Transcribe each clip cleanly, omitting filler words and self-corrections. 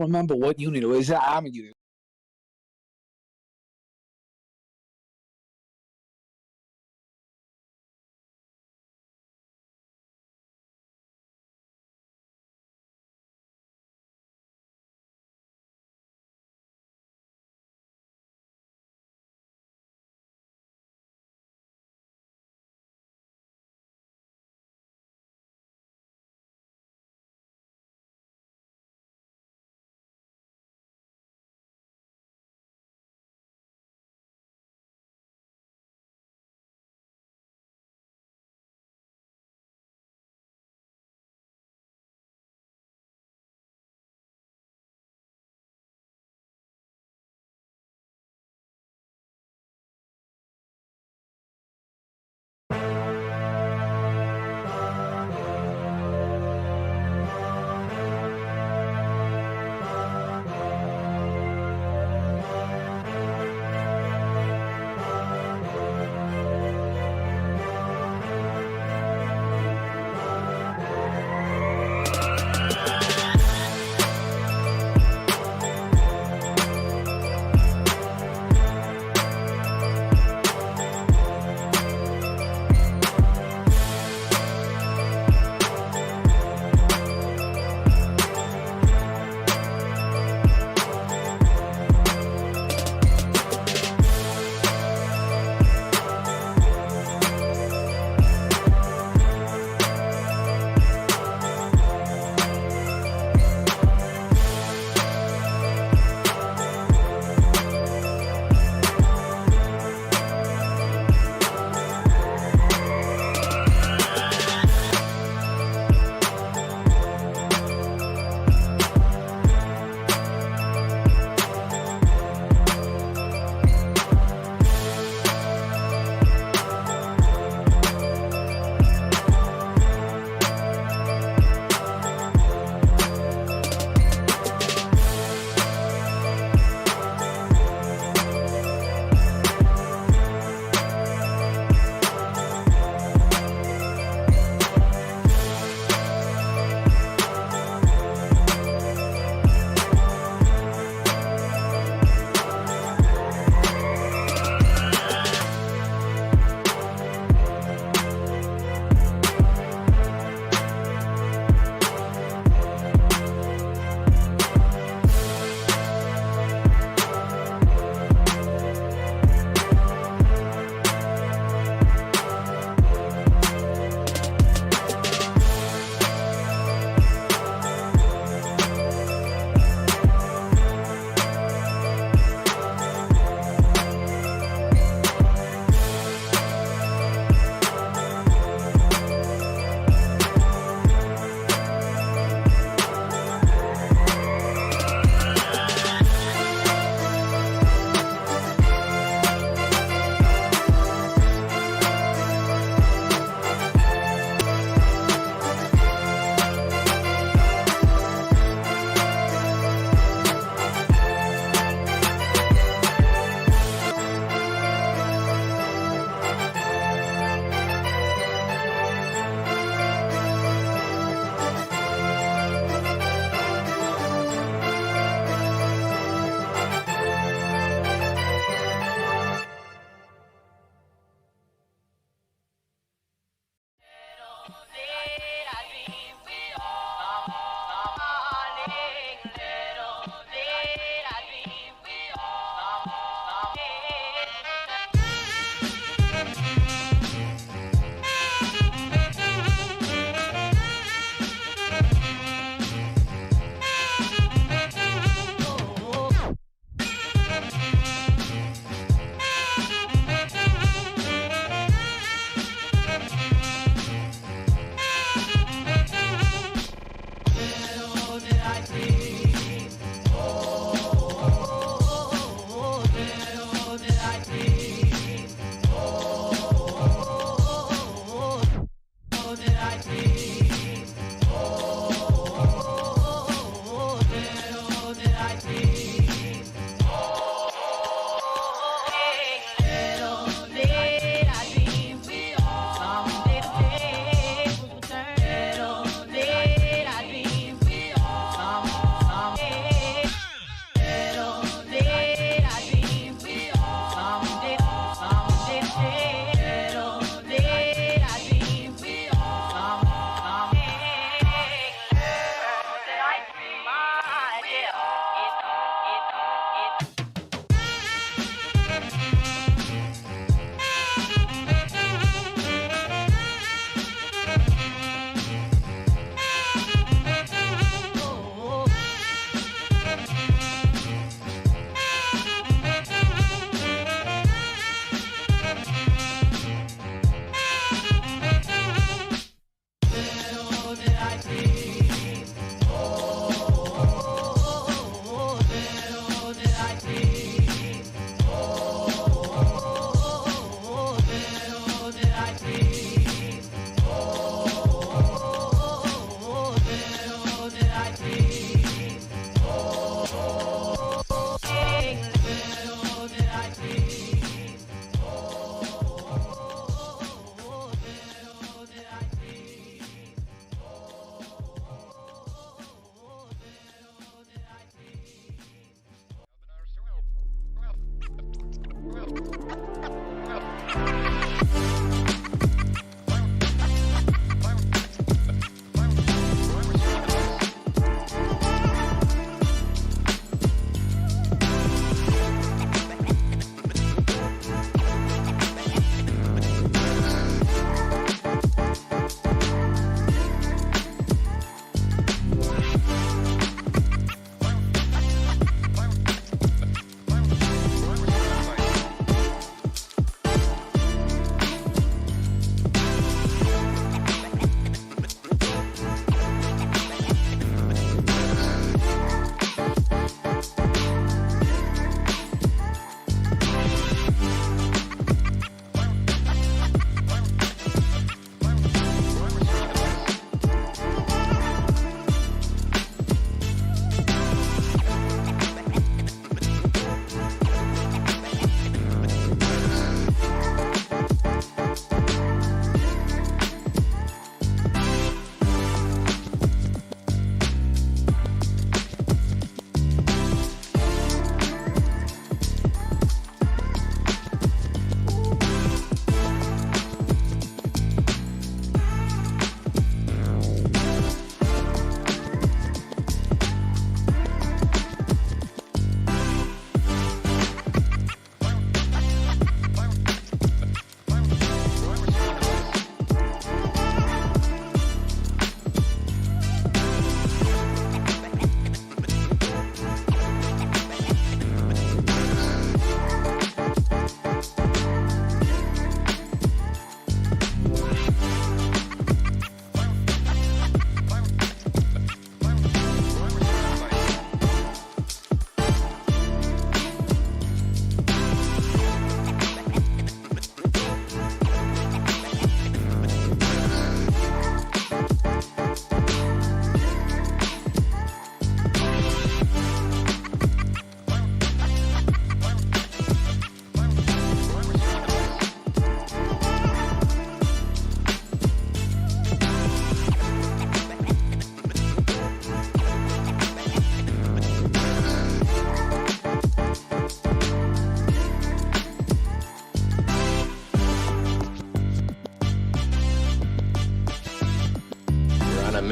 remember what unit it was. I'm a unit.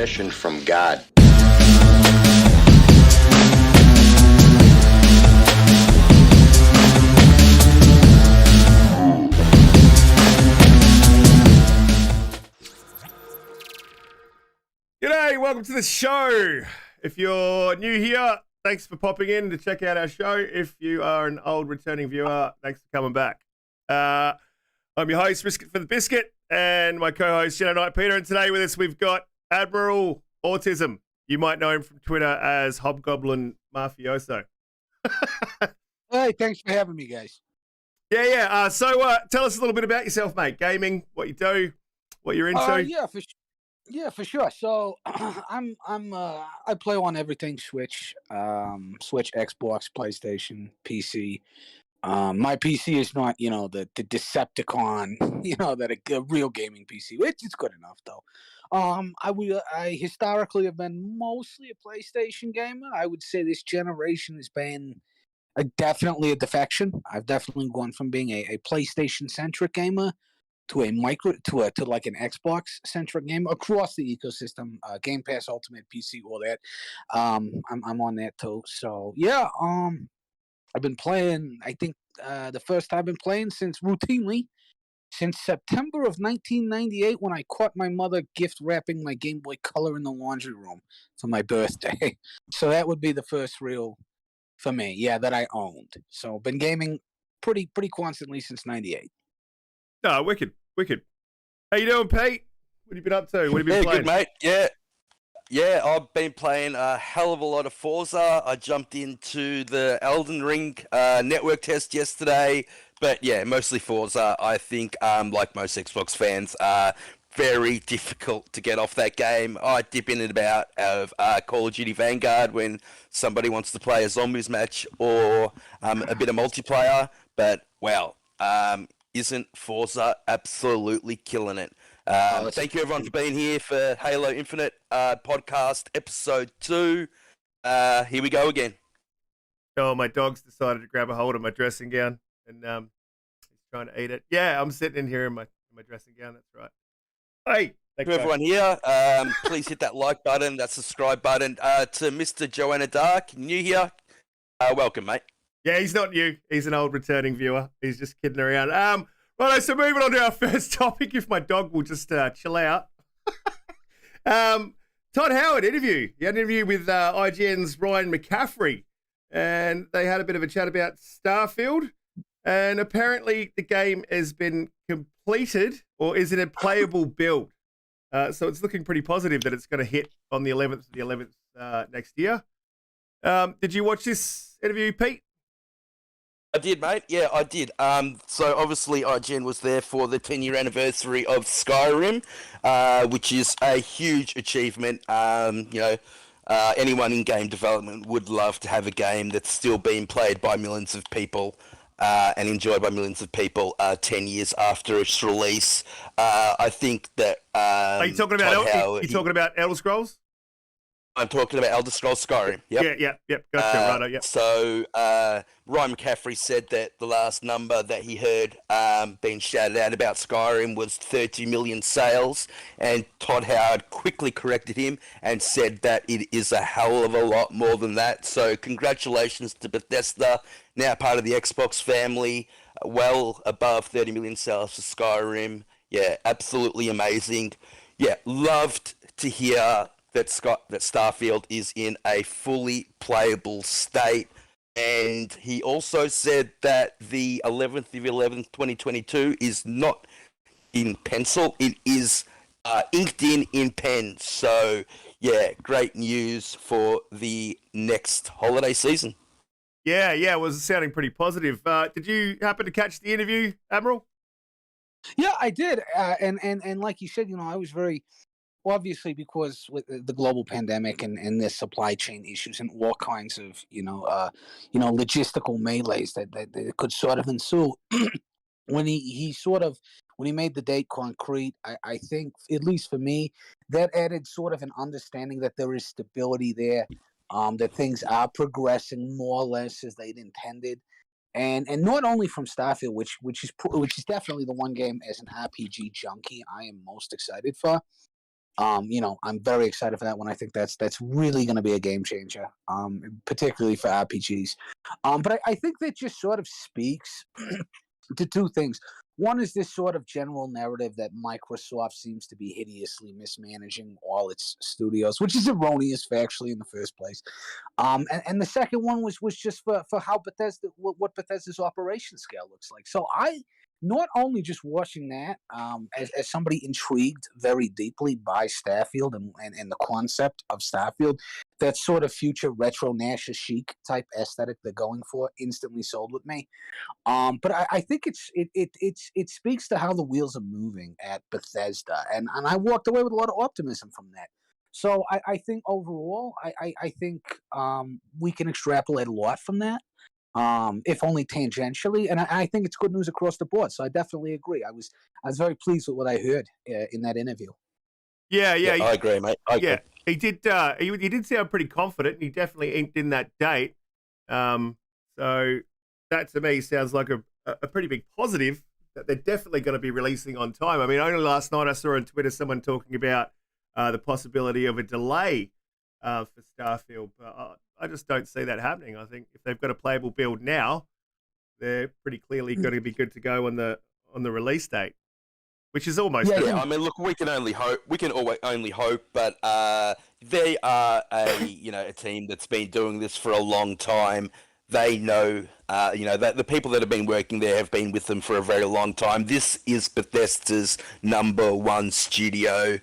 mission from God. G'day, welcome to the show. If you're new here, thanks for popping in to check out our show. If you are an old returning viewer, thanks for coming back. I'm your host, Biscuit for the Biscuit, and my co-host, JediKnightPeter. And today with us, we've got Admiral Autism. You might know him from Twitter as Hobgoblin Mafioso. Hey, thanks for having me, guys. Yeah. So tell us a little bit about yourself, mate. Gaming, what you do, what you're into. Yeah, for sure. So I play on everything: Switch, Xbox, PlayStation, PC. My PC is not, the Decepticon, that a real gaming PC. It's good enough though. I historically have been mostly a PlayStation gamer. I would say this generation has been definitely a defection. I've definitely gone from being a PlayStation centric gamer to like an Xbox centric game across the ecosystem, Game Pass, Ultimate, PC, all that. I'm on that too. So yeah, I've been playing. I think the first time I've been playing since September of 1998, when I caught my mother gift wrapping my Game Boy Color in the laundry room for my birthday. So that would be the first real for me, yeah, that I owned. So been gaming pretty constantly since '98. Oh, wicked. How you doing, Pete? What have you been up to? What have you been playing? Good, mate. Yeah, I've been playing a hell of a lot of Forza. I jumped into the Elden Ring network test yesterday, but yeah, mostly Forza. I think, like most Xbox fans, very difficult to get off that game. I dip in and out of Call of Duty Vanguard when somebody wants to play a zombies match or a bit of multiplayer, but wow, isn't Forza absolutely killing it? Thank you everyone for being here for Halo Infinite podcast episode 2. Here we go again. Oh, my dog's decided to grab a hold of my dressing gown and he's trying to eat it. Yeah, I'm sitting in here in my dressing gown. That's right. Hey, to everyone here, please hit that like button, that subscribe button. To Mr. Joanna Dark, new here, welcome, mate. Yeah, he's not new. He's an old returning viewer. He's just kidding around. Right, so moving on to our first topic, if my dog will just chill out. Todd Howard interview. He had an interview with IGN's Ryan McCaffrey, and they had a bit of a chat about Starfield. And apparently the game has been completed, or is it a playable build? So it's looking pretty positive that it's going to hit on the 11th next year. Did you watch this interview, Pete? I did, mate. Yeah, I did. So obviously IGN was there for the 10-year anniversary of Skyrim, which is a huge achievement. Anyone in game development would love to have a game that's still being played by millions of people and enjoyed by millions of people 10 years after its release. I think that... Are you talking about Elder Scrolls? I'm talking about Elder Scrolls Skyrim. Yep. Gotcha. Right. Yep. So Ryan McCaffrey said that the last number that he heard being shouted out about Skyrim was 30 million sales, and Todd Howard quickly corrected him and said that it is a hell of a lot more than that. So congratulations to Bethesda, now part of the Xbox family, well above 30 million sales for Skyrim. Yeah, absolutely amazing. Yeah, loved to hear that Starfield is in a fully playable state. And he also said that the 11th of 11th, 2022 is not in pencil. It is inked in pen. So, yeah, great news for the next holiday season. Yeah, it was sounding pretty positive. Did you happen to catch the interview, Admiral? Yeah, I did. And like you said, I was very... Obviously, because with the global pandemic and the supply chain issues and all kinds of logistical melees that could sort of ensue, when he made the date concrete, I think, at least for me, that added sort of an understanding that there is stability there, that things are progressing more or less as they'd intended. And not only from Starfield, which is definitely the one game as an RPG junkie I am most excited for. I'm very excited for that one. I think that's really going to be a game changer, particularly for RPGs. But I think that just sort of speaks to two things. One is this sort of general narrative that Microsoft seems to be hideously mismanaging all its studios, which is erroneous factually in the first place. And the second one was just for how what Bethesda's operation scale looks like. So I not only just watching that as somebody intrigued very deeply by Starfield and the concept of Starfield, that sort of future retro Nasha chic type aesthetic they're going for instantly sold with me. But I think it speaks to how the wheels are moving at Bethesda, and I walked away with a lot of optimism from that. So I think overall, I think we can extrapolate a lot from that, if only tangentially, and I think it's good news across the board. So I definitely agree. I was very pleased with what I heard in that interview. Yeah, I agree, mate. I agree. He did. He did sound pretty confident. And he definitely inked in that date. So that to me sounds like a pretty big positive that they're definitely going to be releasing on time. I mean, only last night I saw on Twitter someone talking about the possibility of a delay for Starfield. But I just don't see that happening. I think if they've got a playable build now, they're pretty clearly going to be good to go on the release date, which is almost. Yeah, I mean, look, we can only hope. We can always only hope, but they are a team that's been doing this for a long time. They know, that the people that have been working there have been with them for a very long time. This is Bethesda's #1 studio.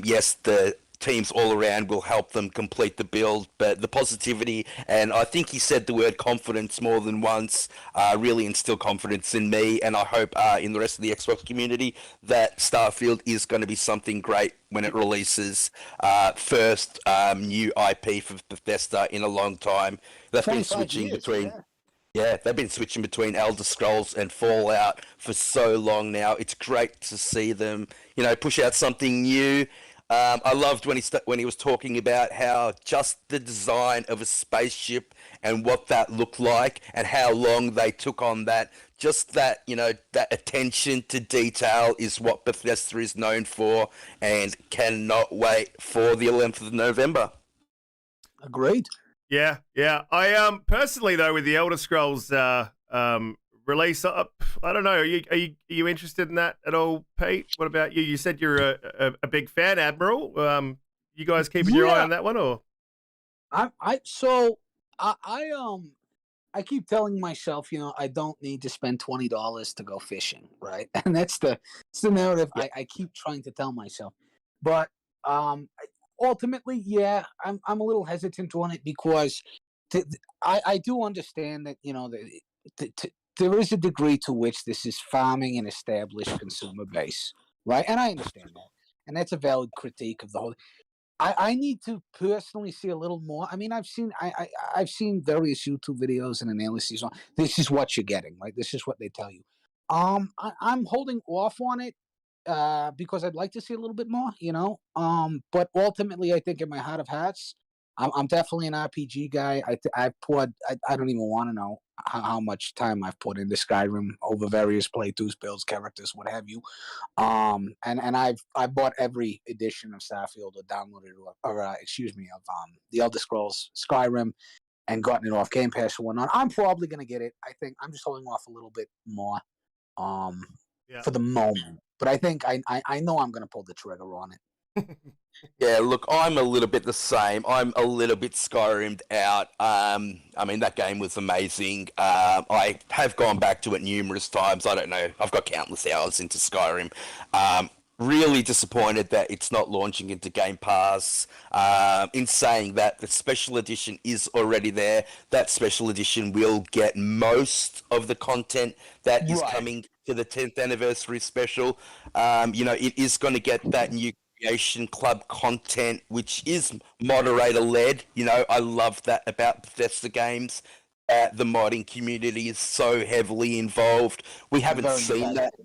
Yes, the teams all around will help them complete the build, but the positivity, and I think he said the word confidence more than once, really instill confidence in me, and I hope in the rest of the Xbox community that Starfield is going to be something great when it releases. First new IP for Bethesda in a long time. They've been switching between... Yeah, they've been switching between Elder Scrolls and Fallout for so long now. It's great to see them, push out something new. I loved when he was talking about how just the design of a spaceship and what that looked like and how long they took on that. Just that, that attention to detail is what Bethesda is known for, and cannot wait for the 11th of November. Agreed. Yeah. I personally though, with the Elder Scrolls release, I don't know. Are you interested in that at all, Pete? What about you? You said you're a big fan, Admiral. You guys keeping your eye on that one, or? I keep telling myself, I don't need to spend $20 to go fishing, right? And that's the narrative I keep trying to tell myself. But ultimately, I'm a little hesitant on it because I do understand that there is a degree to which this is farming an established consumer base, right? And I understand that, and that's a valid critique of the whole. I need to personally see a little more. I mean, I've seen various YouTube videos and analyses on this is what you're getting, right? This is what they tell you. I'm holding off on it because I'd like to see a little bit more, But ultimately, I think in my heart of hearts, I'm definitely an RPG guy. I don't even want to know how much time I've put into Skyrim over various playthroughs, builds, characters, what have you. And I bought every edition of Starfield or downloaded of the Elder Scrolls Skyrim and gotten it off Game Pass or whatnot. I'm probably gonna get it. I think I'm just holding off a little bit more for the moment. But I think I know I'm gonna pull the trigger on it. Yeah, look, I'm a little bit the same. I'm a little bit Skyrim'd out. I mean, that game was amazing. I have gone back to it numerous times. I don't know. I've got countless hours into Skyrim. Really disappointed that it's not launching into Game Pass. In saying that, the special edition is already there. That special edition will get most of the content that is coming to the 10th anniversary special. It is going to get that new Creation Club content, which is moderator-led. I love that about Bethesda games. The modding community is so heavily involved. We haven't seen that.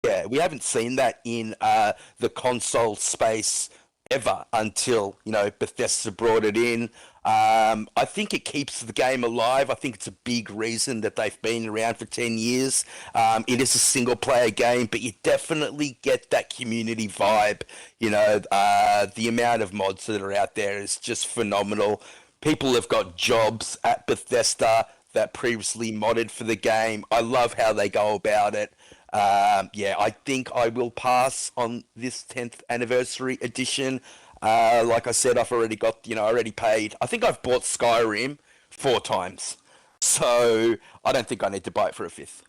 Yeah, we haven't seen that in the console space ever until Bethesda brought it in. I think it keeps the game alive. I think it's a big reason that they've been around for 10 years. It is a single-player game, but you definitely get that community vibe. You know, the amount of mods that are out there is just phenomenal. People have got jobs at Bethesda that previously modded for the game. I love how they go about it. Yeah, I think I will pass on this 10th anniversary edition. Like I said, I've already got, I already paid. I think I've bought Skyrim 4 times. So I don't think I need to buy it for a 5th.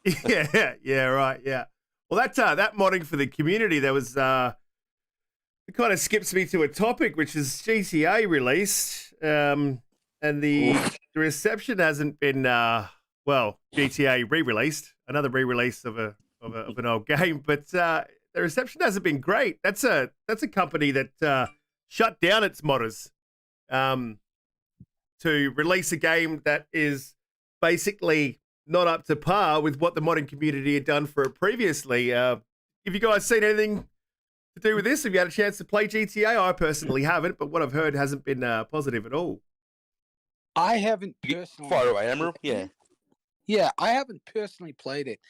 Yeah, right, yeah. Well, that modding for the community, there was, it kind of skips me to a topic, which is GTA released. And the reception hasn't been, GTA re-released, another re-release of an old game, but the reception hasn't been great. That's a company that shut down its modders to release a game that is basically not up to par with what the modding community had done for it previously. Have you guys seen anything to do with this? Have you had a chance to play GTA? I personally haven't, but what I've heard hasn't been positive at all. I haven't personally. Fire away, Admiral. Yeah. Yeah, I haven't personally played it,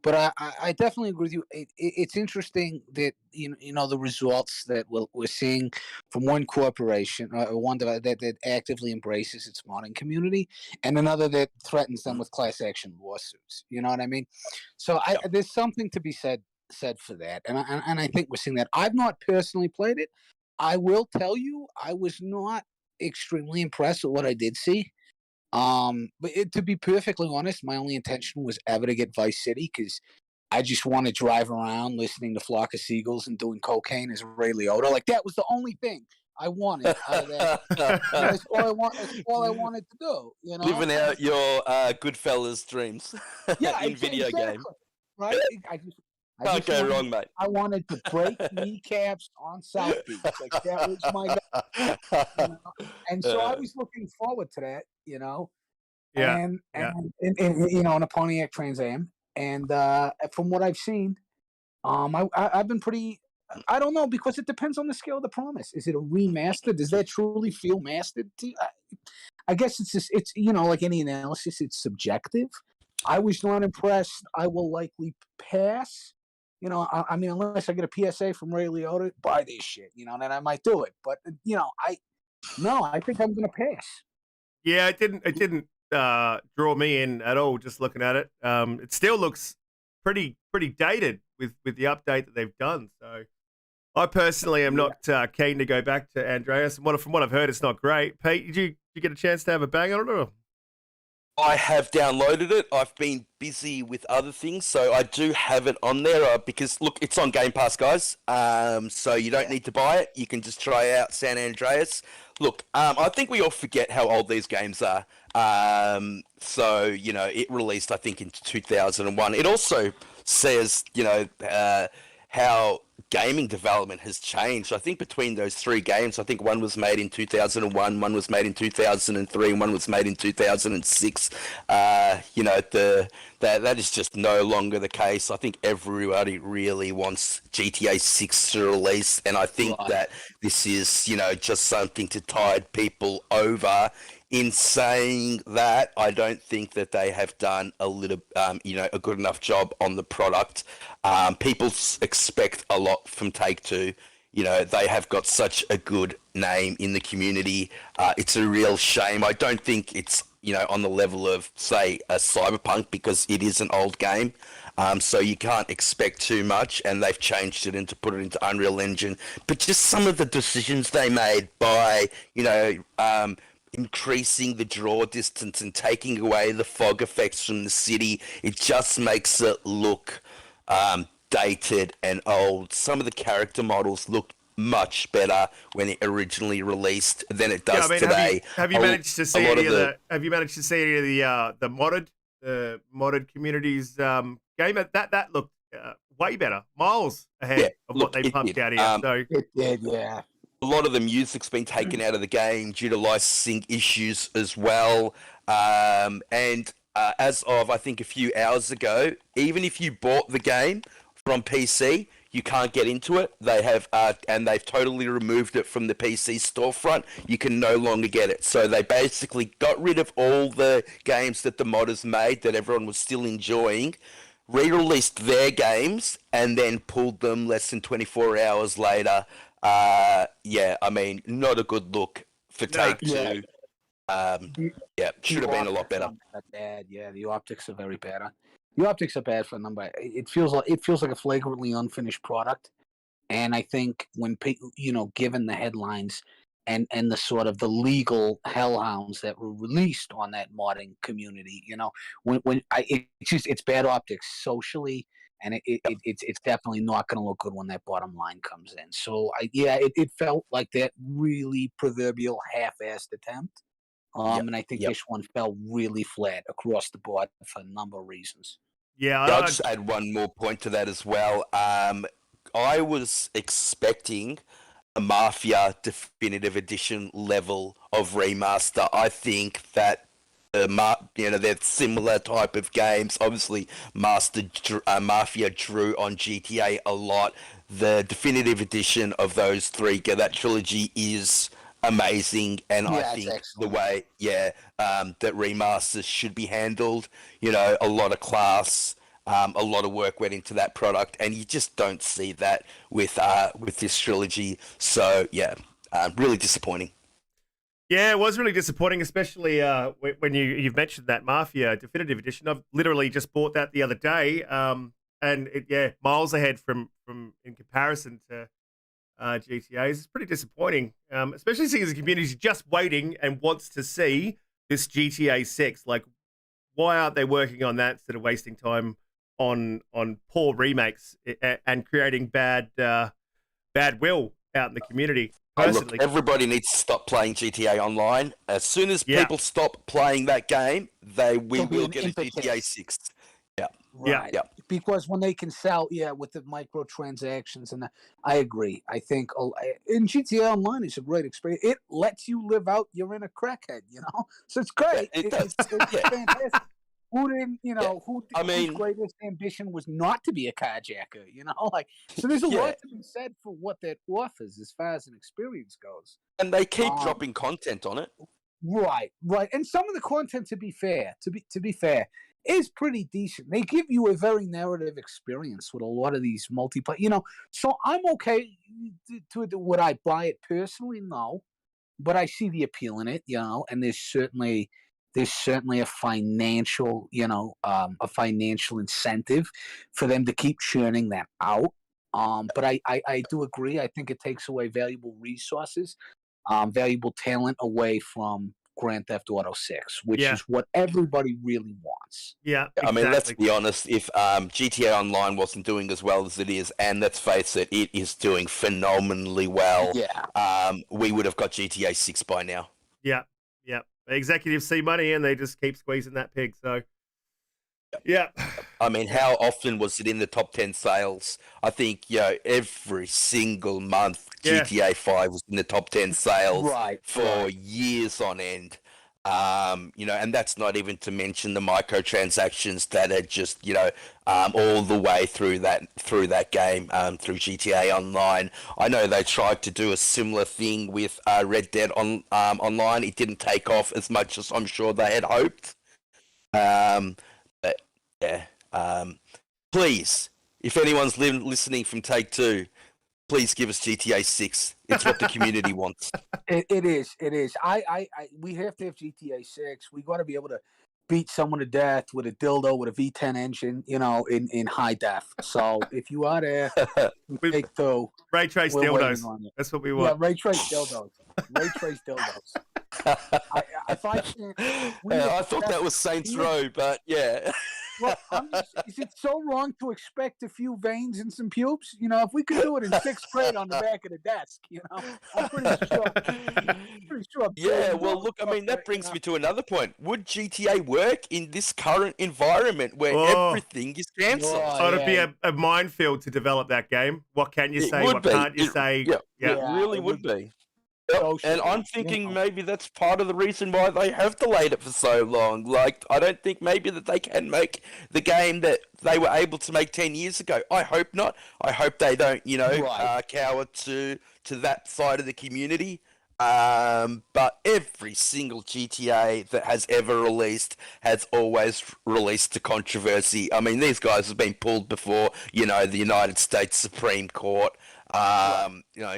but I definitely agree with you. It's interesting that the results that we're seeing from one corporation, one that actively embraces its modding community, and another that threatens them with class action lawsuits. You know what I mean? So there's something to be said for that, and I think we're seeing that. I've not personally played it. I will tell you, I was not extremely impressed with what I did see. But to be perfectly honest, my only intention was ever to get Vice City because I just want to drive around listening to Flock of Seagulls and doing cocaine as Ray Liotta. Like that was the only thing I wanted out of that. That's all I wanted to do. Living out your Goodfellas dreams. Yeah, in video game. Right? I Can't go wrong, mate. I wanted to break kneecaps on South Beach. Like that was my goal. And so I was looking forward to that, Yeah. And in a Pontiac Trans Am. And from what I've seen, I've been pretty. I don't know, because it depends on the scale of the promise. Is it a remaster? Does that truly feel mastered? I guess it's just like any analysis, it's subjective. I was not impressed. I will likely pass. I mean, unless I get a PSA from Ray Liotta, buy this shit, then I might do it. But I think I'm gonna pass. Yeah, it didn't draw me in at all. Just looking at it, it still looks pretty dated with the update that they've done. So, I personally am not keen to go back to Andreas. And from what I've heard, it's not great. Pete, did you get a chance to have a bang on it? Or? I have downloaded it. I've been busy with other things, so I do have it on there because, look, it's on Game Pass, guys. So you don't need to buy it. You can just try out San Andreas. Look, I think we all forget how old these games are. So, it released, I think, in 2001. It also says, how gaming development has changed. I think between those 3 games, I think one was made in 2001, one was made in 2003, and one was made in 2006. That is just no longer the case. I think everybody really wants GTA 6 to release, and I think that this is, just something to tide people over. In saying that, I don't think that they have done a good enough job on the product. People expect a lot from Take-Two. They have got such a good name in the community. It's a real shame. I don't think it's, on the level of, say, a Cyberpunk, because it is an old game. So you can't expect too much, and they've changed it and to put it into Unreal Engine. But just some of the decisions they made by, increasing the draw distance and taking away the fog effects from the city, it just makes it look dated and old. Some of the character models look much better when it originally released than it does today. Have you managed to see any of the modded community's game? That looked way better, miles ahead of what they pumped out here. So it did, yeah. A lot of the music's been taken out of the game due to licensing issues as well. And as of, I think, a few hours ago, even if you bought the game from PC, you can't get into it. They have, and they've totally removed it from the PC storefront. You can no longer get it. So they basically got rid of all the games that the modders made that everyone was still enjoying, re-released their games, and then pulled them less than 24 hours later. Yeah, I mean, not a good look for Take-Two. Yeah, should have been a lot better. Bad. Yeah, the optics are very bad. The optics are bad for a number. It feels like a flagrantly unfinished product, and I think when given the headlines and the sort of the legal hellhounds that were released on that modding community, it's bad optics socially, and it's definitely not going to look good when that bottom line comes in. So it felt like that really proverbial half-assed attempt. And I think this one fell really flat across the board for a number of reasons. Yeah, I'll just add one more point to that as well. I was expecting a Mafia Definitive Edition level of remaster. I think that they're similar type of games. Obviously, Mafia drew on GTA a lot. The Definitive Edition of those three, that trilogy is amazing, and I think the way that remasters should be handled, a lot of class, a lot of work went into that product, and you just don't see that with this trilogy. So really disappointing. Yeah, it was really disappointing, especially when you've mentioned that Mafia Definitive Edition. I've literally just bought that the other day, and miles ahead from in comparison to GTAs. It's pretty disappointing, especially seeing as the community is just waiting and wants to see this GTA 6. Like, why aren't they working on that instead of wasting time on poor remakes and creating bad will out in the community? Look, everybody needs to stop playing GTA Online. As soon as people stop playing that game, we will get a GTA 6. Yeah. Right. Yeah. Because when they can sell, with the microtransactions, and I agree. I think in GTA Online is a great experience. It lets you live out you're in a crackhead, so it's great. It does. It's fantastic. Who didn't, whose greatest ambition was not to be a carjacker, so there's a lot to be said for what that offers as far as an experience goes. And they keep dropping content on it. Right. And some of the content, to be fair, is pretty decent. They give you a very narrative experience with a lot of these multiplayer, so I'm okay would I buy it personally? No, but I see the appeal in it, and there's certainly a financial, a financial incentive for them to keep churning that out. But I do agree. I think it takes away valuable resources, valuable talent away from Grand Theft Auto 6, which is what everybody really wants. Yeah, exactly. I mean, let's be honest. If GTA Online wasn't doing as well as it is, and let's face it, it is doing phenomenally well, we would have got GTA 6 by now. Yeah. Executives see money and they just keep squeezing that pig. So, I mean, how often was it in the top 10 sales? I think, every single month GTA 5 was in the top 10 sales for years on end. And that's not even to mention the microtransactions that are just, all the way through that game, through GTA Online. I know they tried to do a similar thing with Red Dead Online. It didn't take off as much as I'm sure they had hoped. Please, if anyone's listening from Take-Two, please give us GTA 6. It's what the community wants. It is. We have to have GTA 6. We got to be able to beat someone to death with a dildo with a V10 engine, in high def. So if you are there, Take-Two. Ray trace dildos. That's what we want. Yeah, ray trace dildos. I thought that was Saints Row, but yeah. Well, is it so wrong to expect a few veins and some pubes? If we could do it in 6th grade on the back of the desk, I'm pretty sure. Yeah, well, look, I mean, that brings me to another point. Would GTA work in this current environment where everything is cancelled? It'd be a minefield to develop that game. What can you say? What can't you say? Yeah, it really would be. Yep, So and I'm thinking maybe that's part of the reason why they have delayed it for so long. Like, I don't think maybe that they can make the game that they were able to make 10 years ago. I hope not. I hope they don't, Right. cower to that side of the community. But every single GTA that has ever released has always released to controversy. I mean, these guys have been pulled before, the United States Supreme Court.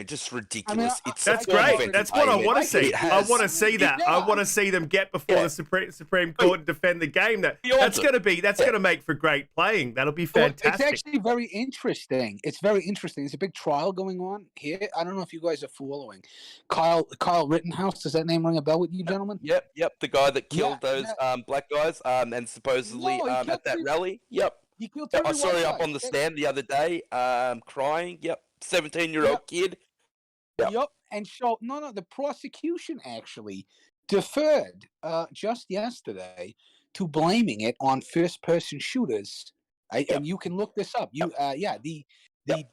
Just ridiculous. I- It's That's a form of great. That's what I entertainment. want to see. It I has, want to see that. I want to see them get before the Supreme Court and defend the game. That's going to make for great playing. That'll be fantastic. It's actually very interesting. It's very interesting. There's a big trial going on here. I don't know if you guys are following. Kyle Rittenhouse. Does that name ring a bell with you, gentlemen? Yep. The guy that killed those black guys, and supposedly at that rally. Yep. He killed I saw him up on the stand the other day, crying. Yep. 17-year-old kid. Yep. And so the prosecution actually deferred just yesterday to blaming it on first-person shooters. And you can look this up. The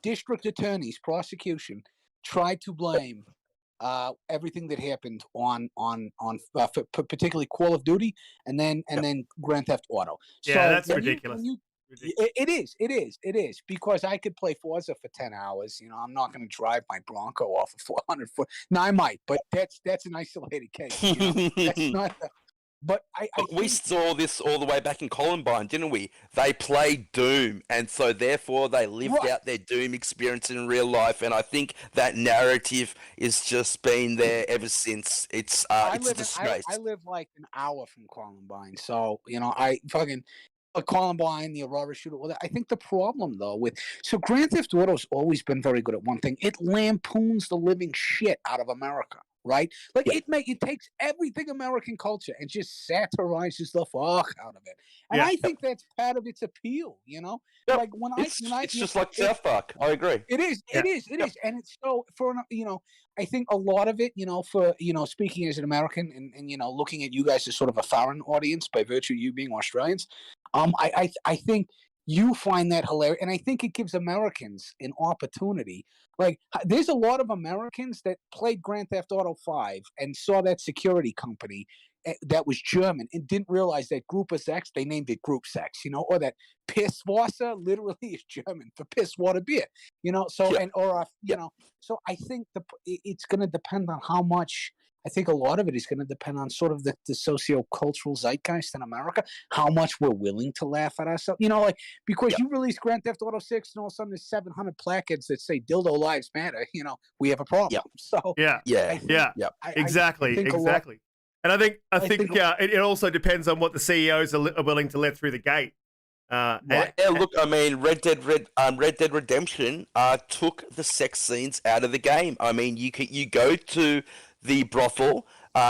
district attorney's prosecution tried to blame everything that happened on particularly Call of Duty and then Grand Theft Auto. Yeah, so that's ridiculous. It is because I could play Forza for 10 hours. I'm not going to drive my Bronco off a 400 foot. No, I might, but that's an isolated case. That's not. But we saw this all the way back in Columbine, didn't we? They played Doom, and so therefore they lived out their Doom experience in real life. And I think that narrative has just been there ever since. It's a disgrace. I live like an hour from Columbine, so I fucking. Columbine, the Aurora shooter. Well, I think the problem though Grand Theft Auto's always been very good at one thing. It lampoons the living shit out of America, right? Like it takes everything American culture and just satirizes the fuck out of it. And I think that's part of its appeal, Like it's just like South Park. I agree. It is, and it's so I think a lot of it, for speaking as an American and looking at you guys as sort of a foreign audience by virtue of you being Australians, I think you find that hilarious, and I think it gives Americans an opportunity. Like, there's a lot of Americans that played Grand Theft Auto 5 and saw that security company that was German and didn't realize that Group of Sex, they named it Group Sex, or that Pisswasser literally is German for piss water beer, so so I think it's going to depend on how much. I think a lot of it is going to depend on sort of the socio-cultural zeitgeist in America, how much we're willing to laugh at ourselves. Because you release Grand Theft Auto 6 and all of a sudden there's 700 placards that say "Dildo Lives Matter." We have a problem. So exactly. And I think it also depends on what the CEOs are willing to let through the gate. Look, I mean, Red Dead Redemption took the sex scenes out of the game. I mean, you go to the brothel,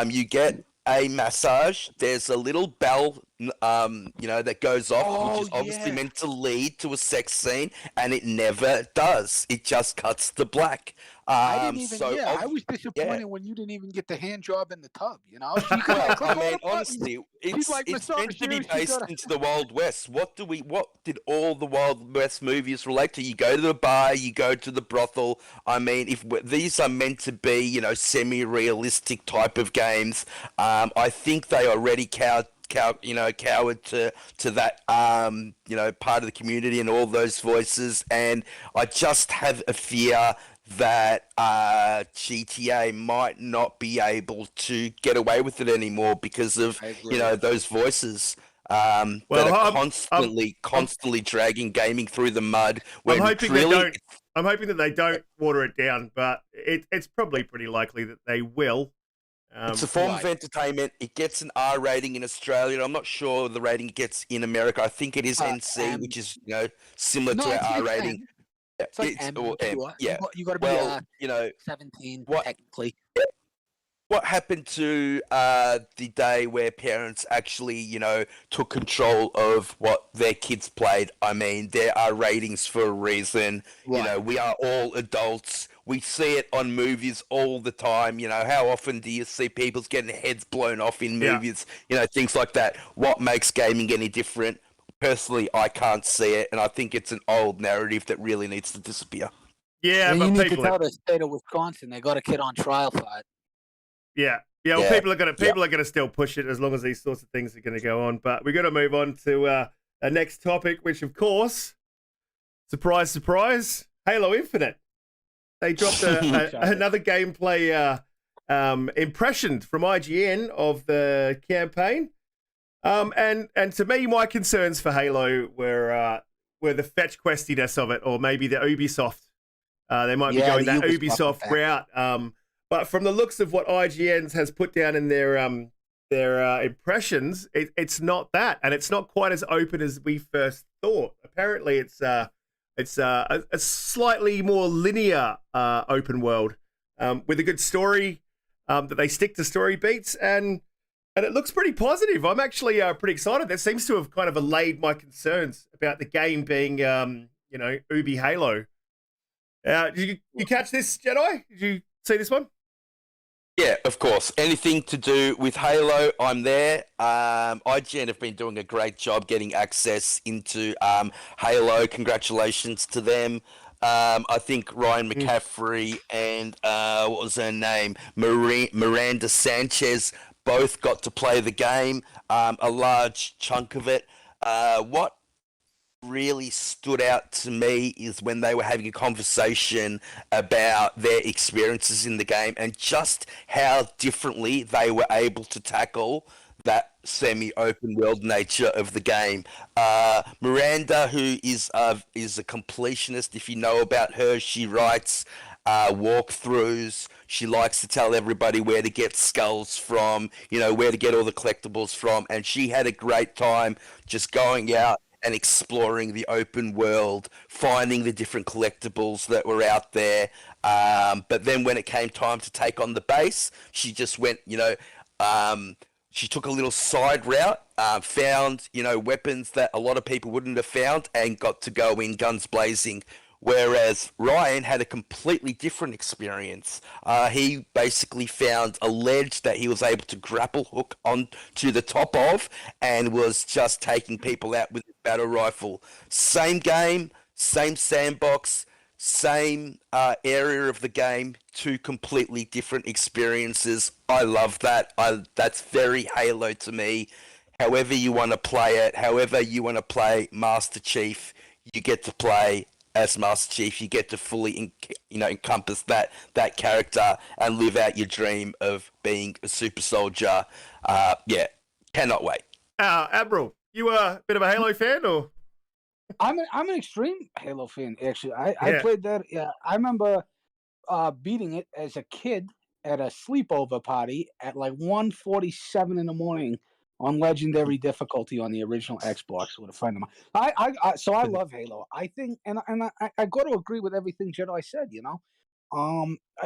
you get a massage. There's a little bell, that goes off, which is obviously meant to lead to a sex scene, and it never does. It just cuts to black. I didn't even. I was disappointed when you didn't even get the hand job in the tub. I mean, honestly, it's meant to be based into the Wild West. What did all the Wild West movies relate to? You go to the bar, you go to the brothel. I mean, if these are meant to be, semi-realistic type of games, I think they already cowered to that part of the community and all those voices, and I just have a fear that GTA might not be able to get away with it anymore because of those voices that are constantly dragging gaming through the mud. I'm hoping that they don't water it down, but it's probably pretty likely that they will. It's a form of entertainment. It gets an R rating in Australia. I'm not sure the rating it gets in America. I think it is NC, which is similar to our R rating. It's like M. You got to be 17 technically. What happened to the day where parents actually, took control of what their kids played? I mean, there are ratings for a reason. Right. We are all adults. We see it on movies all the time. How often do you see people getting heads blown off in movies? Things like that. What makes gaming any different? Personally, I can't see it, and I think it's an old narrative that really needs to disappear. Yeah, and but you need to tell the state of Wisconsin they got a kid on trial for it. Yeah. Yeah, well, Yeah. people are gonna still push it as long as these sorts of things are gonna go on. But we're gonna move on to our next topic, which of course, surprise, surprise, Halo Infinite. They dropped another gameplay impression from IGN of the campaign. And to me, my concerns for Halo were the fetch questiness of it, or maybe the Ubisoft. They might be going that Ubisoft route. But from the looks of what IGN has put down in their impressions, it's not that, and it's not quite as open as we first thought. Apparently, it's a slightly more linear open world with a good story that they stick to story beats, and it looks pretty positive. I'm actually pretty excited. That seems to have kind of allayed my concerns about the game being, Ubi Halo. Did you catch this, Jedi? Did you see this one? Yeah, of course. Anything to do with Halo, I'm there. IGN have been doing a great job getting access into Halo. Congratulations to them. I think Ryan McCaffrey and what was her name, Miranda Sanchez, both got to play the game. A large chunk of it. What really stood out to me is when they were having a conversation about their experiences in the game and just how differently they were able to tackle that semi-open world nature of the game. Miranda, who is a completionist, if you know about her, she writes walkthroughs. She likes to tell everybody where to get skulls from, where to get all the collectibles from, and she had a great time just going out and exploring the open world, finding the different collectibles that were out there. But then when it came time to take on the base, she just went, she took a little side route, found, weapons that a lot of people wouldn't have found, and got to go in guns blazing. Whereas Ryan had a completely different experience. He basically found a ledge that he was able to grapple hook on to the top of, and was just taking people out with his battle rifle. Same game, same sandbox, same area of the game, two completely different experiences. I love that. That's very Halo to me. However you want to play it, however you want to play Master Chief, you get to play as Master Chief. You get to fully encompass that character and live out your dream of being a super soldier. Cannot wait. Admiral, you a bit of a Halo fan, or? I'm an extreme Halo fan, actually. I played that. Yeah, I remember beating it as a kid at a sleepover party at like 1:47 in the morning on legendary difficulty on the original Xbox with a friend of mine. So I love Halo. I think, and I got to agree with everything Jedi said.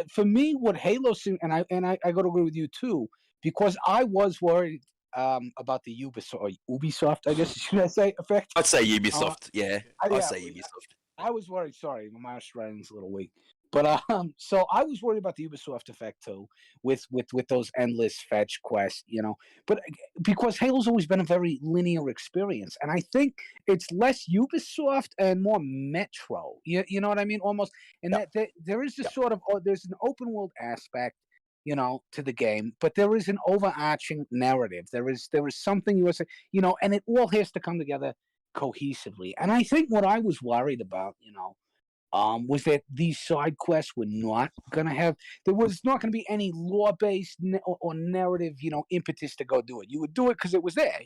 For me, what Halo seemed, and I got to agree with you too, because I was worried about the Ubisoft, I guess should I say, effect. I'd say Ubisoft. I'd say Ubisoft. I was worried. Sorry, my Australian's a little weak. But so I was worried about the Ubisoft effect too, with those endless fetch quests, But because Halo's always been a very linear experience, and I think it's less Ubisoft and more Metro. You know what I mean? Almost, and that there is this sort of there's an open world aspect, to the game, but there is an overarching narrative. There is something you were saying, and it all has to come together cohesively. And I think what I was worried about, was that these side quests were not going to have, there was not going to be any lore-based or narrative, impetus to go do it. You would do it because it was there.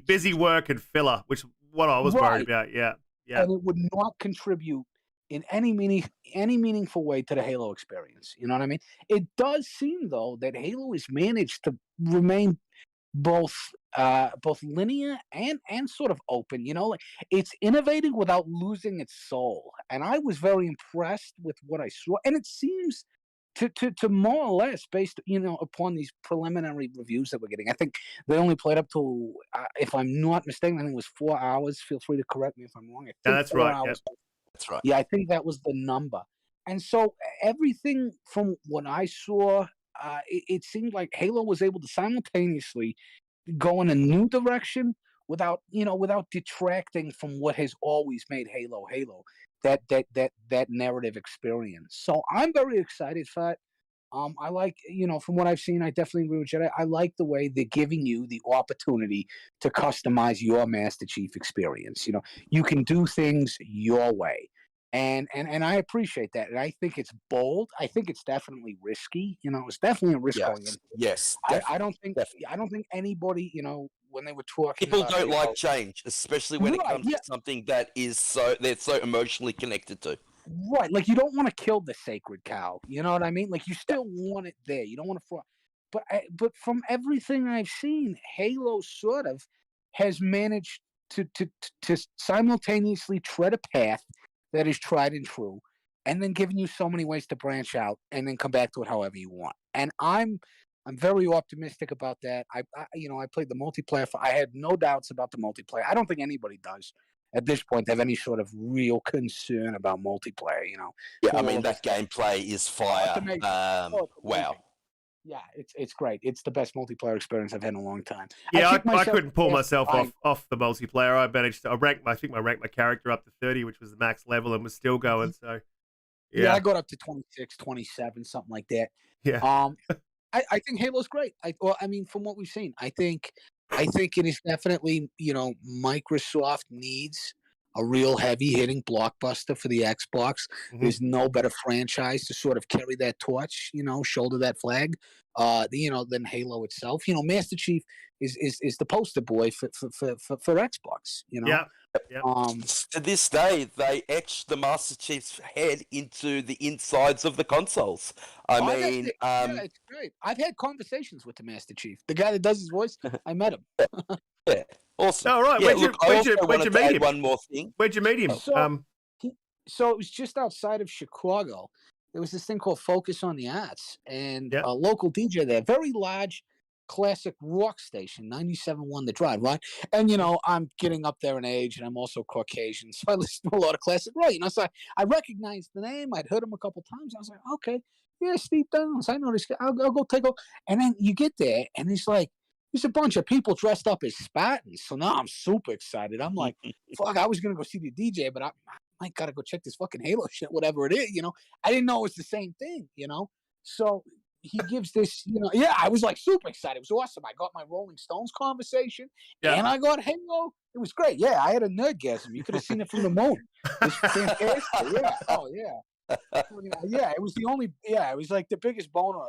Busy work and filler, which is what I was worried about. Yeah. And it would not contribute in any meaningful way to the Halo experience. You know what I mean? It does seem, though, that Halo has managed to remain both linear and sort of open, like it's innovating without losing its soul. And I was very impressed with what I saw, and it seems to more or less, based upon these preliminary reviews that we're getting, I think they only played up to if I'm not mistaken, I think it was 4 hours. Feel free to correct me if I'm wrong. That's right. Hours. Yep. That's right. Yeah, I think that was the number. And so everything from what I saw, it seemed like Halo was able to simultaneously go in a new direction without detracting from what has always made Halo, that narrative experience. So I'm very excited for it. I like, from what I've seen, I definitely agree with Jedi. I like the way they're giving you the opportunity to customize your Master Chief experience. You can do things your way. And I appreciate that. And I think it's bold. I think it's definitely risky. It's definitely a risk going Yes, in. yes, I don't think definitely. I don't think anybody, when they were talking People about don't like Halo, change, especially when it right, comes yeah, to something that they're so emotionally connected to. right. Like you don't want to kill the sacred cow. You know what I mean? Like you Yeah. still want it there. You don't want to. But from everything I've seen, Halo sort of has managed to simultaneously tread a path that is tried and true, and then giving you so many ways to branch out and then come back to it however you want. And I'm very optimistic about that. I played the multiplayer. I had no doubts about the multiplayer. I don't think anybody does at this point have any sort of real concern about multiplayer. Yeah, I For all mean of us. that gameplay is Oh, it's fire. amazing. Oh, it's Wow. amazing. Yeah, it's great. It's the best multiplayer experience I've had in a long time. I Yeah, kicked I myself couldn't pull in the ass myself buying. off the multiplayer. I managed to, I think I ranked my character up to 30, which was the max level, and was still going. So Yeah, I yeah, got up to 26, 27, something like that. yeah, Um, I think Halo's great. I mean, from what we've seen, I think it is definitely, Microsoft needs a real heavy hitting blockbuster for the Xbox. hmm There's no better franchise to sort of carry that torch, shoulder that flag, than Halo itself. Master Chief is the poster boy for Xbox. yeah, yeah. To this day, they etch the Master Chief's head into the insides of the consoles. I I've had, mean, yeah, it's great. I've had conversations with the Master Chief, the guy that does his voice. I met him. yeah, awesome. All right, Yeah, look, I also where'd you wanted to meet add him? one more thing. Where'd you meet him? So he, so it was just outside of Chicago. There was this thing called Focus on the Arts, and Yeah, a local DJ there, very large, classic rock station, 97.1 The Drive, right? And I'm getting up there in age, and I'm also Caucasian, so I listen to a lot of classic rock. So I recognized the name. I'd heard him a couple times. I was like, okay, yeah, Steve Downs. I know this guy. I'll go take a. And then you get there, and he's like, there's a bunch of people dressed up as Spartans. So now I'm super excited. I'm like, fuck, I was gonna go see the DJ, but I might gotta go check this fucking Halo shit, whatever it is. I didn't know it was the same thing. So he gives this, yeah, I was like super excited. It was awesome. I got my Rolling Stones conversation, yeah. and I got Halo. It was great. Yeah, I had a nerdgasm. You could have seen it from the moon. It was fantastic. Yeah. Oh yeah. Yeah, it was the only. Yeah, it was like the biggest boner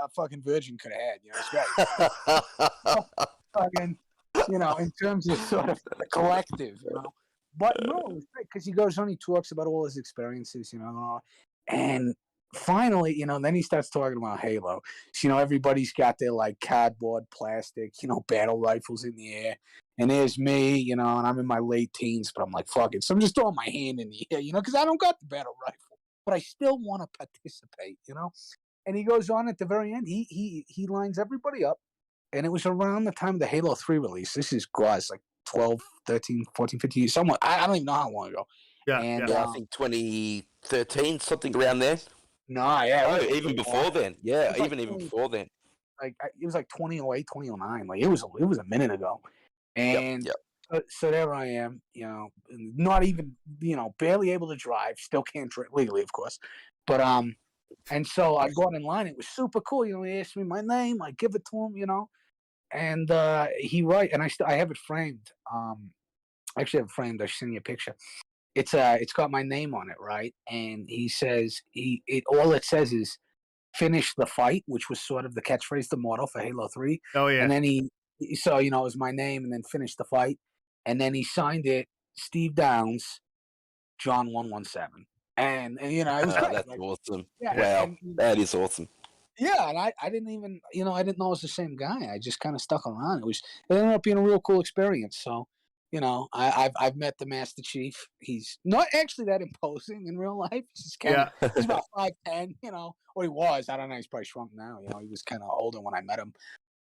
a fucking virgin could have had. It's great. Fucking, in terms of sort of the collective. But no, it was great because he goes on, he talks about all his experiences, and finally, then he starts talking about Halo. So, everybody's got their like cardboard, plastic, battle rifles in the air. And there's me, and I'm in my late teens, but I'm like, fuck it. So I'm just throwing my hand in the air, because I don't got the battle rifle. But I still want to participate. And he goes on at the very end. He lines everybody up, and it was around the time of the Halo 3 release. This is like 12, 13, 14, 15 years, somewhat. I don't even know how long ago. Yeah, And yeah. Yeah, I think 2013, something around there. no, yeah, Oh, even before then. Yeah, even before then. it was like 2008, 2009. Like it was a minute ago. Yep, And yep. so there I am, not even, barely able to drive, still can't drink legally, of course. But and so I got in line. It was super cool. He asked me my name. I give it to him. And and I have it framed. I actually have it framed. I should send you a picture. It's got my name on it, right? And he says all it says is finish the fight, which was sort of the catchphrase, the motto for Halo 3. Oh yeah. And then so it was my name, and then finish the fight. And then he signed it, Steve Downs, John 117. And it was great. That's Like, awesome. yeah, Wow, and that is awesome. yeah, and I didn't even, I didn't know it was the same guy. I just kind of stuck around. It ended up being a real cool experience. So, I've met the Master Chief. He's not actually that imposing in real life. He's he's about 5'10", or he was. I don't know. He's probably shrunk now. He was kind of older when I met him.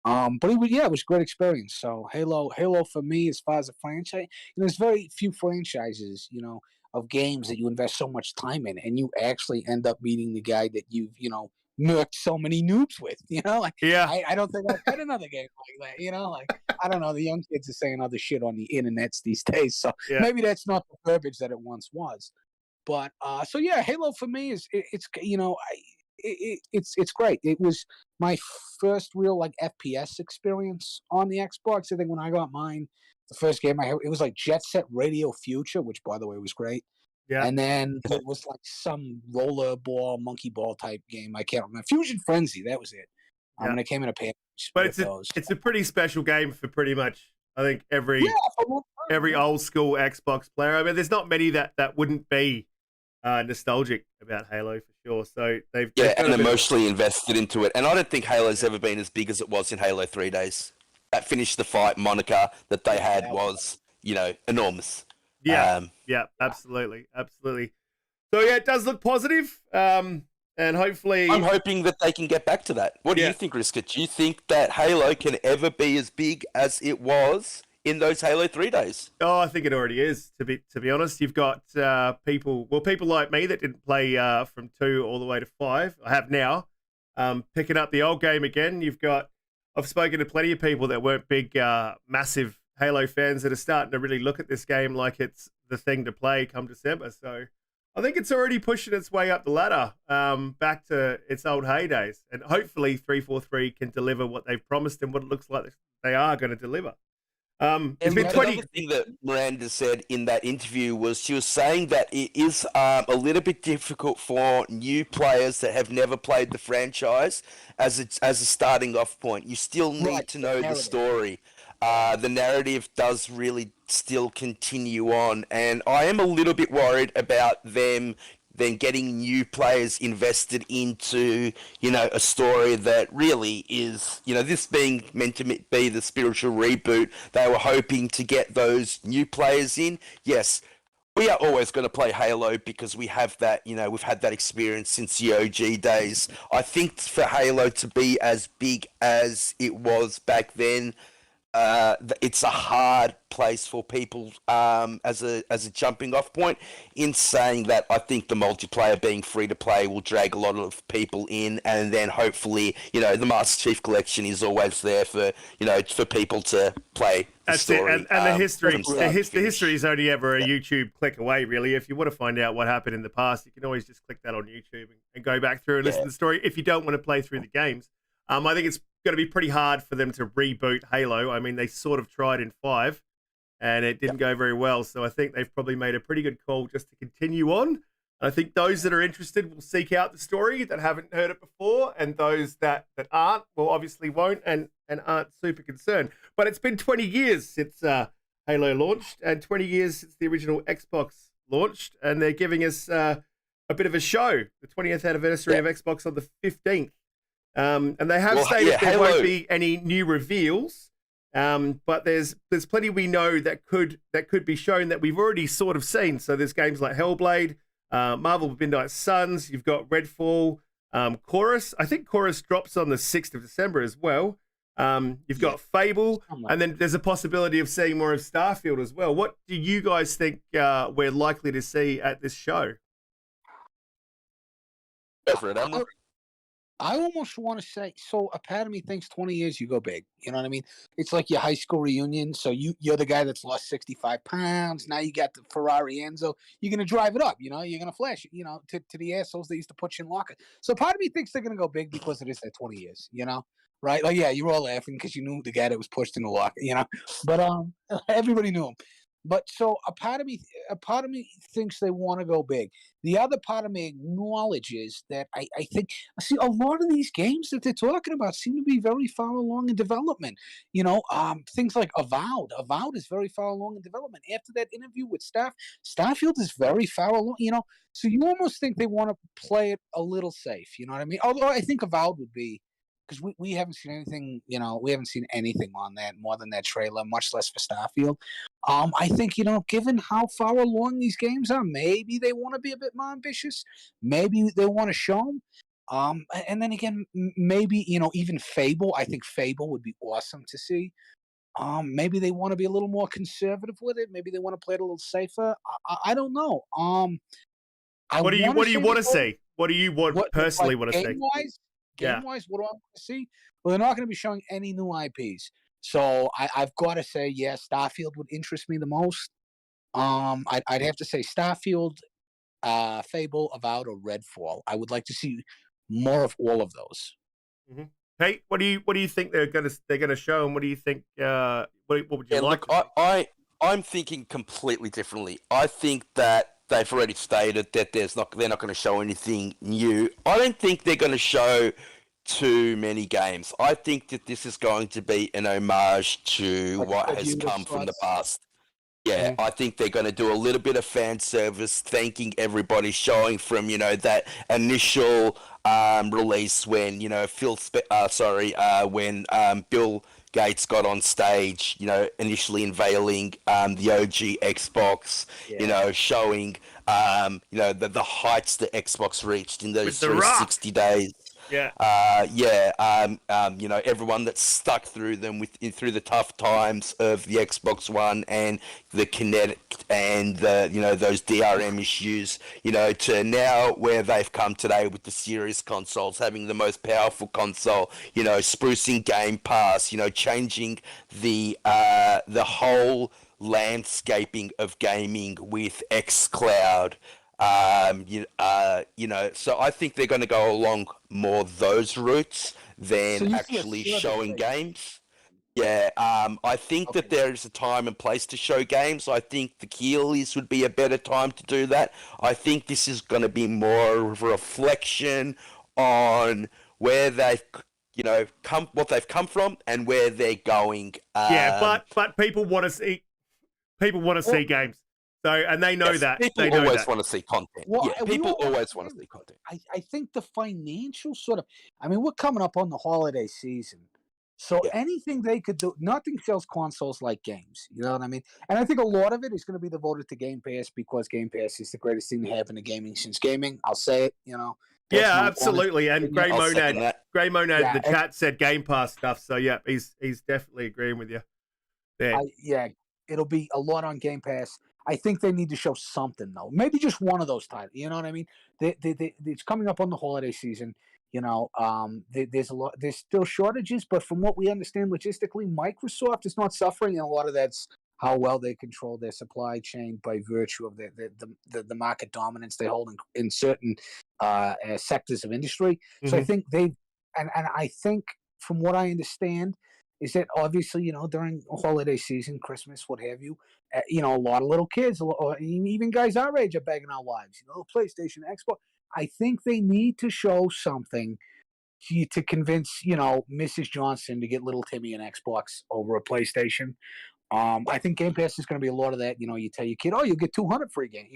But it was a great experience. So Halo for me, as far as a franchise, there's very few franchises, of games that you invest so much time in, and you actually end up meeting the guy that you've, murked so many noobs with. Like Yeah. I don't think I've had another game like that. Like I don't know. The young kids are saying other shit on the internets these days, so Yeah. maybe that's not the verbiage that it once was. But so yeah, Halo for me is it's it's great. It was my first real like FPS experience on the Xbox. I think when I got mine, the first game I had, it was like Jet Set Radio Future, which by the way was great. Yeah. And then it was like some roller ball, monkey ball type game. I can't remember. Fusion Frenzy, that was it. Yeah. And it came in a package. But with those. it's a pretty special game for pretty much, I think, every Yeah, old school Xbox player. I mean, there's not many that wouldn't be nostalgic about Halo for sure. So they've got and a bit- emotionally invested into it. And I don't think Halo's ever been as big as it was in Halo 3 days. That Finish the Fight moniker that they had was, you know, enormous. Yeah, yeah, absolutely, absolutely. So yeah, it does look positive, and hopefully, I'm hoping that they can get back to that. What do you think, Riska? Do you think that Halo can ever be as big as it was in those Halo 3 days? Oh, I think it already is. To be honest, you've got people like me that didn't play from 2 all the way to 5. I have now, picking up the old game again. I've spoken to plenty of people that weren't big, massive Halo fans that are starting to really look at this game like it's the thing to play come December. So I think it's already pushing its way up the ladder, back to its old heydays. And hopefully 343 can deliver what they've promised and what it looks like they are going to deliver. It's been 20. Another thing that Miranda said in that interview was she was saying that it is a little bit difficult for new players that have never played the franchise as a starting off point. You still need to know the story. The narrative does really still continue on, and I am a little bit worried about them then getting new players invested into, you know, a story that really is, you know, this being meant to be the spiritual reboot. They were hoping to get those new players in. Yes, we are always going to play Halo because we have that, you know, we've had that experience since the OG days. I think for Halo to be as big as it was back then, it's a hard place for people as a jumping off point. In saying that, I think the multiplayer being free to play will drag a lot of people in, and then hopefully, you know, the Master Chief Collection is always there for, you know, for people to play. That's story, it, and the history. The history is only ever a YouTube click away, really. If you want to find out what happened in the past, you can always just click that on YouTube and go back through and listen to the story. If you don't want to play through the games, I think it's going to be pretty hard for them to reboot Halo. I mean, they sort of tried in 5, and it didn't go very well. So I think they've probably made a pretty good call just to continue on. I think those that are interested will seek out the story that haven't heard it before, and those that aren't, well, obviously won't and aren't super concerned. But it's been 20 years since Halo launched, and 20 years since the original Xbox launched, and they're giving us a bit of a show, the 20th anniversary of Xbox on the 15th. And they have stated there won't be any new reveals, but there's plenty we know that could be shown that we've already sort of seen. So there's games like Hellblade, Marvel Midnight Suns, you've got Redfall, Chorus. I think Chorus drops on the 6th of December as well. You've got Fable, and then there's a possibility of seeing more of Starfield as well. What do you guys think we're likely to see at this show? Go for it, Admiral. I almost want to say, so a part of me thinks 20 years you go big. You know what I mean? It's like your high school reunion. So you're the guy that's lost 65 pounds. Now you got the Ferrari Enzo. You're going to drive it up. You know, you're going to flash, you know, to the assholes that used to put you in locker. So part of me thinks they're going to go big because it is that 20 years, you know? Right? Like, yeah, you were all laughing because you knew the guy that was pushed in the locker, you know? But everybody knew him. But so a part of me thinks they want to go big. The other part of me acknowledges that I think, see, a lot of these games that they're talking about seem to be very far along in development. You know, things like Avowed. Avowed is very far along in development. After that interview with Starfield is very far along, you know. So you almost think they want to play it a little safe, you know what I mean? Although I think Avowed would be, because we haven't seen anything, you know, we haven't seen anything on that more than that trailer, much less for Starfield. I think, you know, given how far along these games are, maybe they want to be a bit more ambitious. Maybe they want to show them. And then again, maybe, you know, even Fable. I think Fable would be awesome to see. Maybe they want to be a little more conservative with it. Maybe they want to play it a little safer. I don't know. What do you want to see? What do you personally want to see? Game-wise, what do I want to see? Well, they're not going to be showing any new IPs. So I've got to say, yeah, Starfield would interest me the most. I'd have to say Starfield, Fable, Avowed, or Redfall. I would like to see more of all of those. Mm-hmm. Hey, what do you think they're gonna show, and what do you think? What would you like? Look, I'm thinking completely differently. I think that they've already stated that they're not going to show anything new. I don't think they're going to show too many games. I think that this is going to be an homage to what has come from the past. Yeah, I think they're going to do a little bit of fan service, thanking everybody, showing from, that initial release when, when Bill Gates got on stage, initially unveiling the OG Xbox, showing, the heights that Xbox reached in those 360 days. Yeah. Everyone that stuck through them through the tough times of the Xbox One and the Kinect and those DRM issues, to now where they've come today with the Series consoles, having the most powerful console, sprucing Game Pass, changing the whole landscaping of gaming with xCloud. So I think they're going to go along more those routes than actually showing games. Yeah, I think that there is a time and place to show games. I think the Keeleys would be a better time to do that. I think this is going to be more of a reflection on where they've, what they've come from and where they're going. But people want to see see games. So, and they know that. People always want to see content. People always want to see content. I think the financial we're coming up on the holiday season. So anything they could do, nothing sells consoles like games. You know what I mean? And I think a lot of it is going to be devoted to Game Pass because Game Pass is the greatest thing to happen to gaming since gaming. I'll say it, Yeah, absolutely. And Grey Monad in the chat said Game Pass stuff. So, yeah, he's definitely agreeing with you there. It'll be a lot on Game Pass. I think they need to show something, though. Maybe just one of those titles. You know what I mean? It's coming up on the holiday season. There's still shortages, but from what we understand logistically, Microsoft is not suffering, and a lot of that's how well they control their supply chain by virtue of the market dominance they hold in certain sectors of industry. Mm-hmm. So I think and I think from what I understand is that obviously, during holiday season, Christmas, what have you, a lot of little kids, or even guys our age are begging our wives, PlayStation, Xbox. I think they need to show something to convince, Mrs. Johnson to get little Timmy an Xbox over a PlayStation. I think Game Pass is going to be a lot of that. You tell your kid, you'll get 200 free game.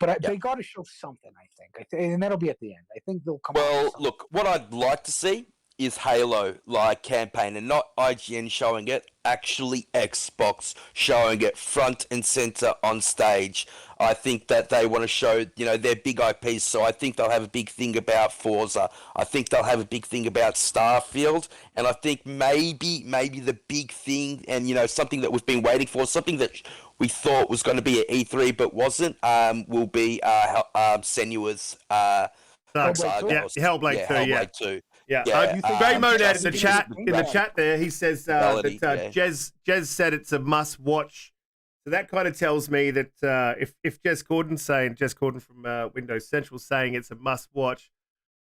But they got to show something, I think. And that'll be at the end. I think they'll come out. Well, look, what I'd like to see is Halo campaign, and not IGN showing it, actually Xbox showing it front and center on stage. I think that they want to show, their big IPs, so I think they'll have a big thing about Forza. I think they'll have a big thing about Starfield, and I think maybe the big thing, and, something that we've been waiting for, something that we thought was going to be at E3 but wasn't, will be Senua's Hellblade 2. Yeah, Grey Monad in the chat there, he says that Jez said it's a must watch. So that kind of tells me that if Jez Gordon from Windows Central saying it's a must watch,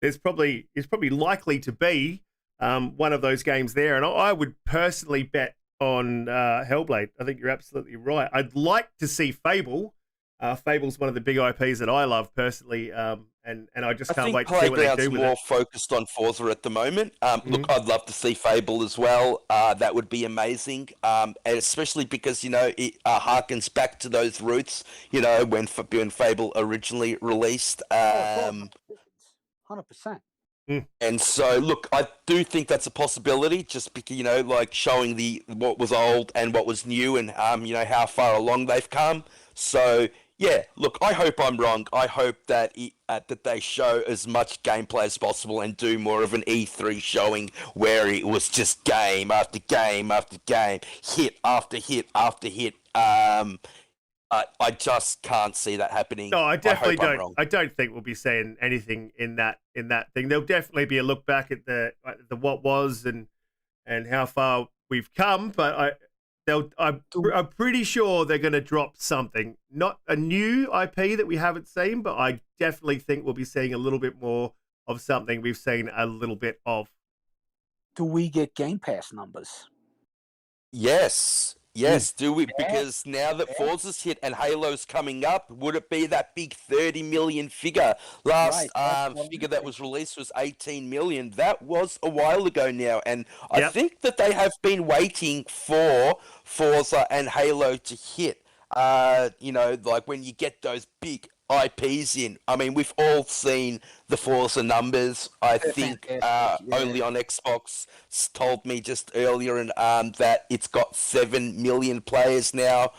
it's probably likely to be one of those games there. And I would personally bet on Hellblade. I think you're absolutely right. I'd like to see Fable. Fable's one of the big IPs that I love personally, and I just can't wait to see what they do with it. More focused on Forza at the moment. Look, I'd love to see Fable as well. That would be amazing, and especially because it harkens back to those roots. When Fable originally released. 100%. And so, look, I do think that's a possibility, just because, showing what was old and what was new, and how far along they've come. So. Yeah, look, I hope I'm wrong. I hope that that they show as much gameplay as possible and do more of an E3 showing where it was just game after game after game, hit after hit after hit. I just can't see that happening. No, I definitely don't. I don't think we'll be saying anything in that thing. There'll definitely be a look back at the what was and how far we've come, but I'm pretty sure they're going to drop something. Not a new IP that we haven't seen, but I definitely think we'll be seeing a little bit more of something we've seen a little bit of. Do we get Game Pass numbers? Yes. Yes, do we? that- Because now that that- Forza's hit and Halo's coming up, would it be that big 30 million figure? Last Right, that's what I'm figure that thinking. was released was 18 million. That was a while ago now, and I Yep. think that they have been waiting for Forza and Halo to hit. Like when you get those big IPs in. I mean, we've all seen the Forza numbers. I They're think fantastic, yeah. only on Xbox told me just earlier and that it's got 7 million players now.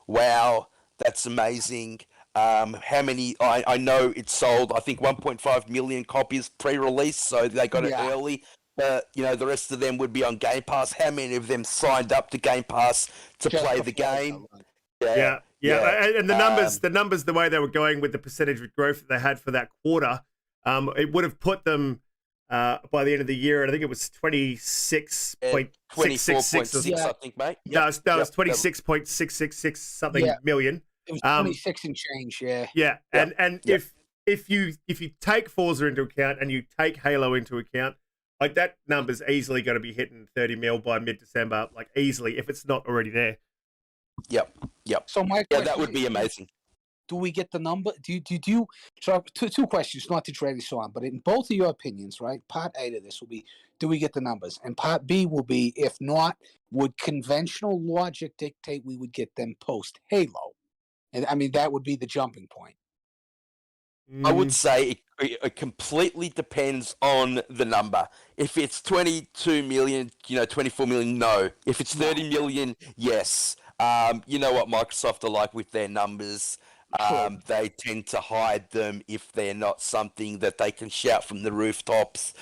Wow, that's amazing. How many? I know it sold, I think 1.5 million copies pre-release, so they got it Yeah. early. But the rest of them would be on Game Pass. How many of them signed up to Game Pass to Just play to the play game? the- Yeah. And the numbers, the way they were going with the percentage of growth that they had for that quarter, it would have put them by the end of the year, and I think it was 26.666. 24.6, I think, mate. No, it was Yep. 26.666 something Yeah. million. It was 26 and change, yeah. Yeah, Yep. and Yep. if you take Forza into account and you take Halo into account, like that number's easily going to be hitting 30 mil by mid-December, like easily, if it's not already there. Yep. So my Yeah, question that would be is, amazing. do we get the number? Do you? So I have two questions, not to drag this on, but in both of your opinions, right? Part A to this will be, do we get the numbers? And part B will be, if not, would conventional logic dictate we would get them post Halo? And I mean, that would be the jumping point. I would say it completely depends on the number. If it's 22 million, 24 million, no. If it's 30 million, yes. You know what Microsoft are like with their numbers. True. They tend to hide them if they're not something that they can shout from the rooftops.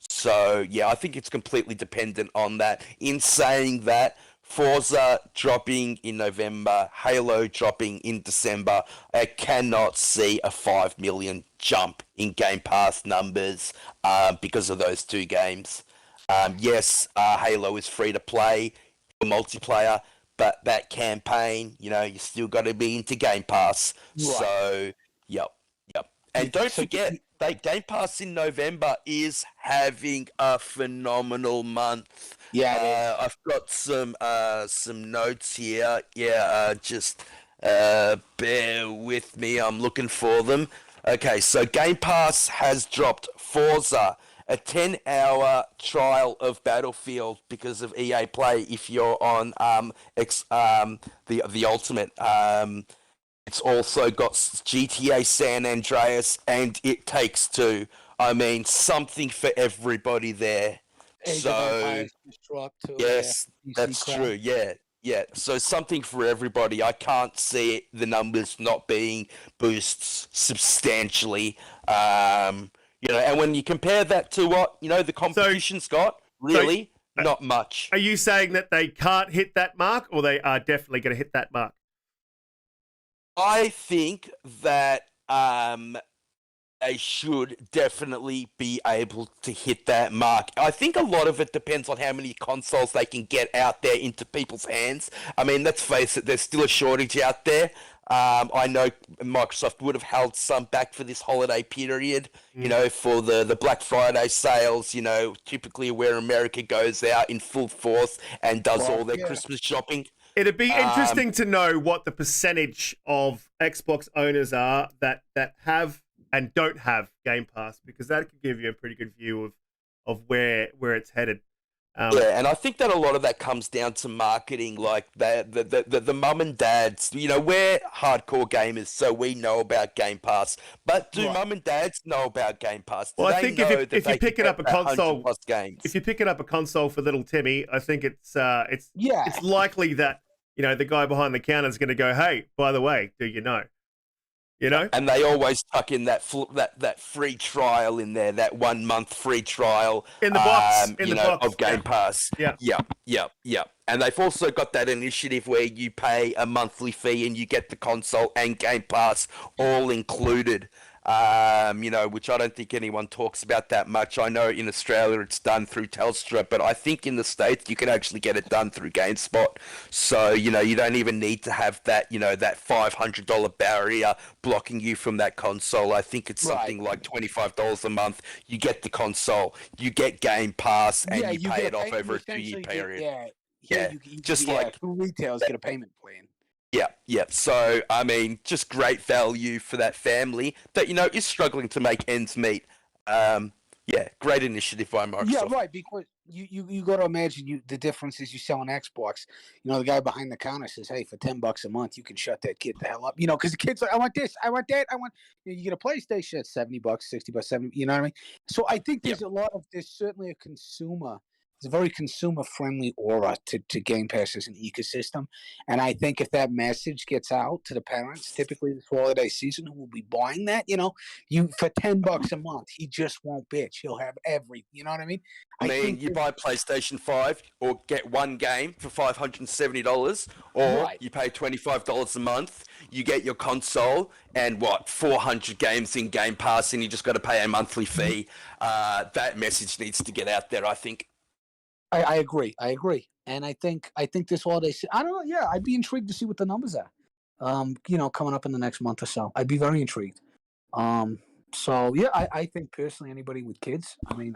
So, yeah, I think it's completely dependent on that. In saying that, Forza dropping in November, Halo dropping in December, I cannot see a 5 million jump in Game Pass numbers because of those two games. Yes, Halo is free to play for multiplayer, but that campaign, you still got to be into Game Pass. Right. So, yep. And don't forget, Game Pass in November is having a phenomenal month. Yeah, it is. I've got some notes here. Yeah, just bear with me. I'm looking for them. Okay, so Game Pass has dropped Forza, a 10-hour trial of Battlefield because of EA Play. If you're on the Ultimate, it's also got GTA San Andreas and It Takes Two. I mean, something for everybody there. Age of So Empires just dropped too, yes, yeah. that's PC true. Yeah. So something for everybody. I can't see the numbers not being boosts substantially. And when you compare that to what the competition's got, really not much. Are you saying that they can't hit that mark, or they are definitely going to hit that mark? I think that they should definitely be able to hit that mark. I think a lot of it depends on how many consoles they can get out there into people's hands. I mean, let's face it, there's still a shortage out there. I know Microsoft would have held some back for this holiday period, for the Black Friday sales, typically where America goes out in full force and does all their Christmas shopping. It'd be interesting to know what the percentage of Xbox owners are that have and don't have Game Pass, because that could give you a pretty good view of where it's headed. And I think that a lot of that comes down to marketing, like the mum and dads. We're hardcore gamers, so we know about Game Pass. But do mum and dads know about Game Pass? Well, I think if you're picking up a console, games? If you're picking up a console for little Timmy, I think it's likely that the guy behind the counter is going to go, "Hey, by the way, do you know?" And they always tuck in that free trial in there, that 1 month free trial in the box, of Game Pass. Yeah. And they've also got that initiative where you pay a monthly fee and you get the console and Game Pass all included. which I don't think anyone talks about that much. I know in Australia it's done through Telstra, but I think in the States you can actually get it done through GameSpot. So, you don't even need to have that, that $500 barrier blocking you from that console. I think it's something like $25 a month. You get the console, you get Game Pass, and you pay it off over a 2-year period. Who retailers get a payment plan. Yeah. So, I mean, just great value for that family that, is struggling to make ends meet. Great initiative by Microsoft. Yeah, right, because you got to imagine the difference is you sell an Xbox. The guy behind the counter says, hey, for $10 a month, you can shut that kid the hell up. Because the kid's like, I want this, I want that, I want... you get a PlayStation at $70, $60, $70, you know what I mean? So I think there's there's certainly a consumer... It's a very consumer-friendly aura to Game Pass as an ecosystem. And I think if that message gets out to the parents, typically this holiday season, who will be buying that, for $10 a month, he just won't bitch. He'll have everything. You know what I mean? I mean, you buy a PlayStation 5 or get one game for $570, or you pay $25 a month, you get your console and 400 games in Game Pass, and you just got to pay a monthly fee. That message needs to get out there, I think. I agree, and I think this holiday. I don't know. Yeah, I'd be intrigued to see what the numbers are. Coming up in the next month or so, I'd be very intrigued. So yeah, I think personally, anybody with kids. I mean,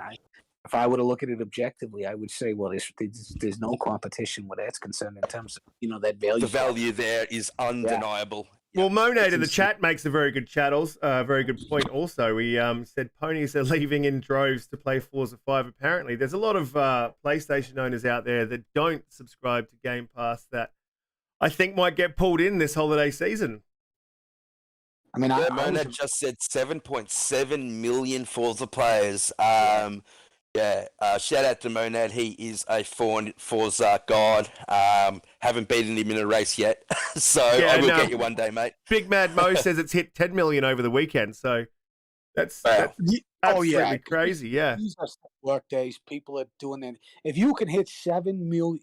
if I were to look at it objectively, I would say, well, there's no competition where that's concerned in terms of that value. The value there is undeniable. Yeah. Well, Monade in the chat makes a very good very good point also. We said ponies are leaving in droves to play Forza 5, apparently. There's a lot of PlayStation owners out there that don't subscribe to Game Pass that I think might get pulled in this holiday season. I mean, Monade just said 7.7 million Forza players. Shout out to Monad. He is a Forza god. Haven't beaten him in a race yet, so I will get you one day, mate. Big Mad Mo says it's hit 10 million over the weekend, so that's absolutely crazy. Yeah, these are work days. People are doing that. If you can hit 7 million,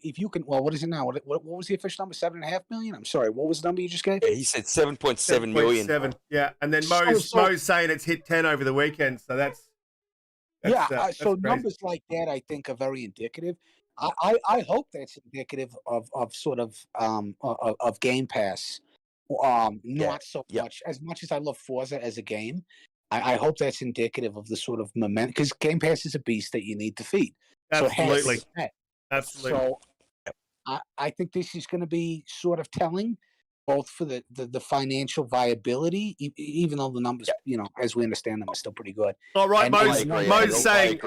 what is it now? What was the official number? 7.5 million. I'm sorry, what was the number you just gave? Yeah, he said 7.7 million. 7. Yeah, and then Mo's saying it's hit 10 over the weekend, so that's so crazy. Numbers like that, I think, are very indicative. I hope that's indicative of sort of Game Pass. Not so much as I love Forza as a game. I hope that's indicative of the sort of momentum, because Game Pass is a beast that you need to feed. Absolutely. Absolutely. So I think this is going to be sort of telling, both for the financial viability, even though the numbers, as we understand them, are still pretty good. All right, Mo's saying,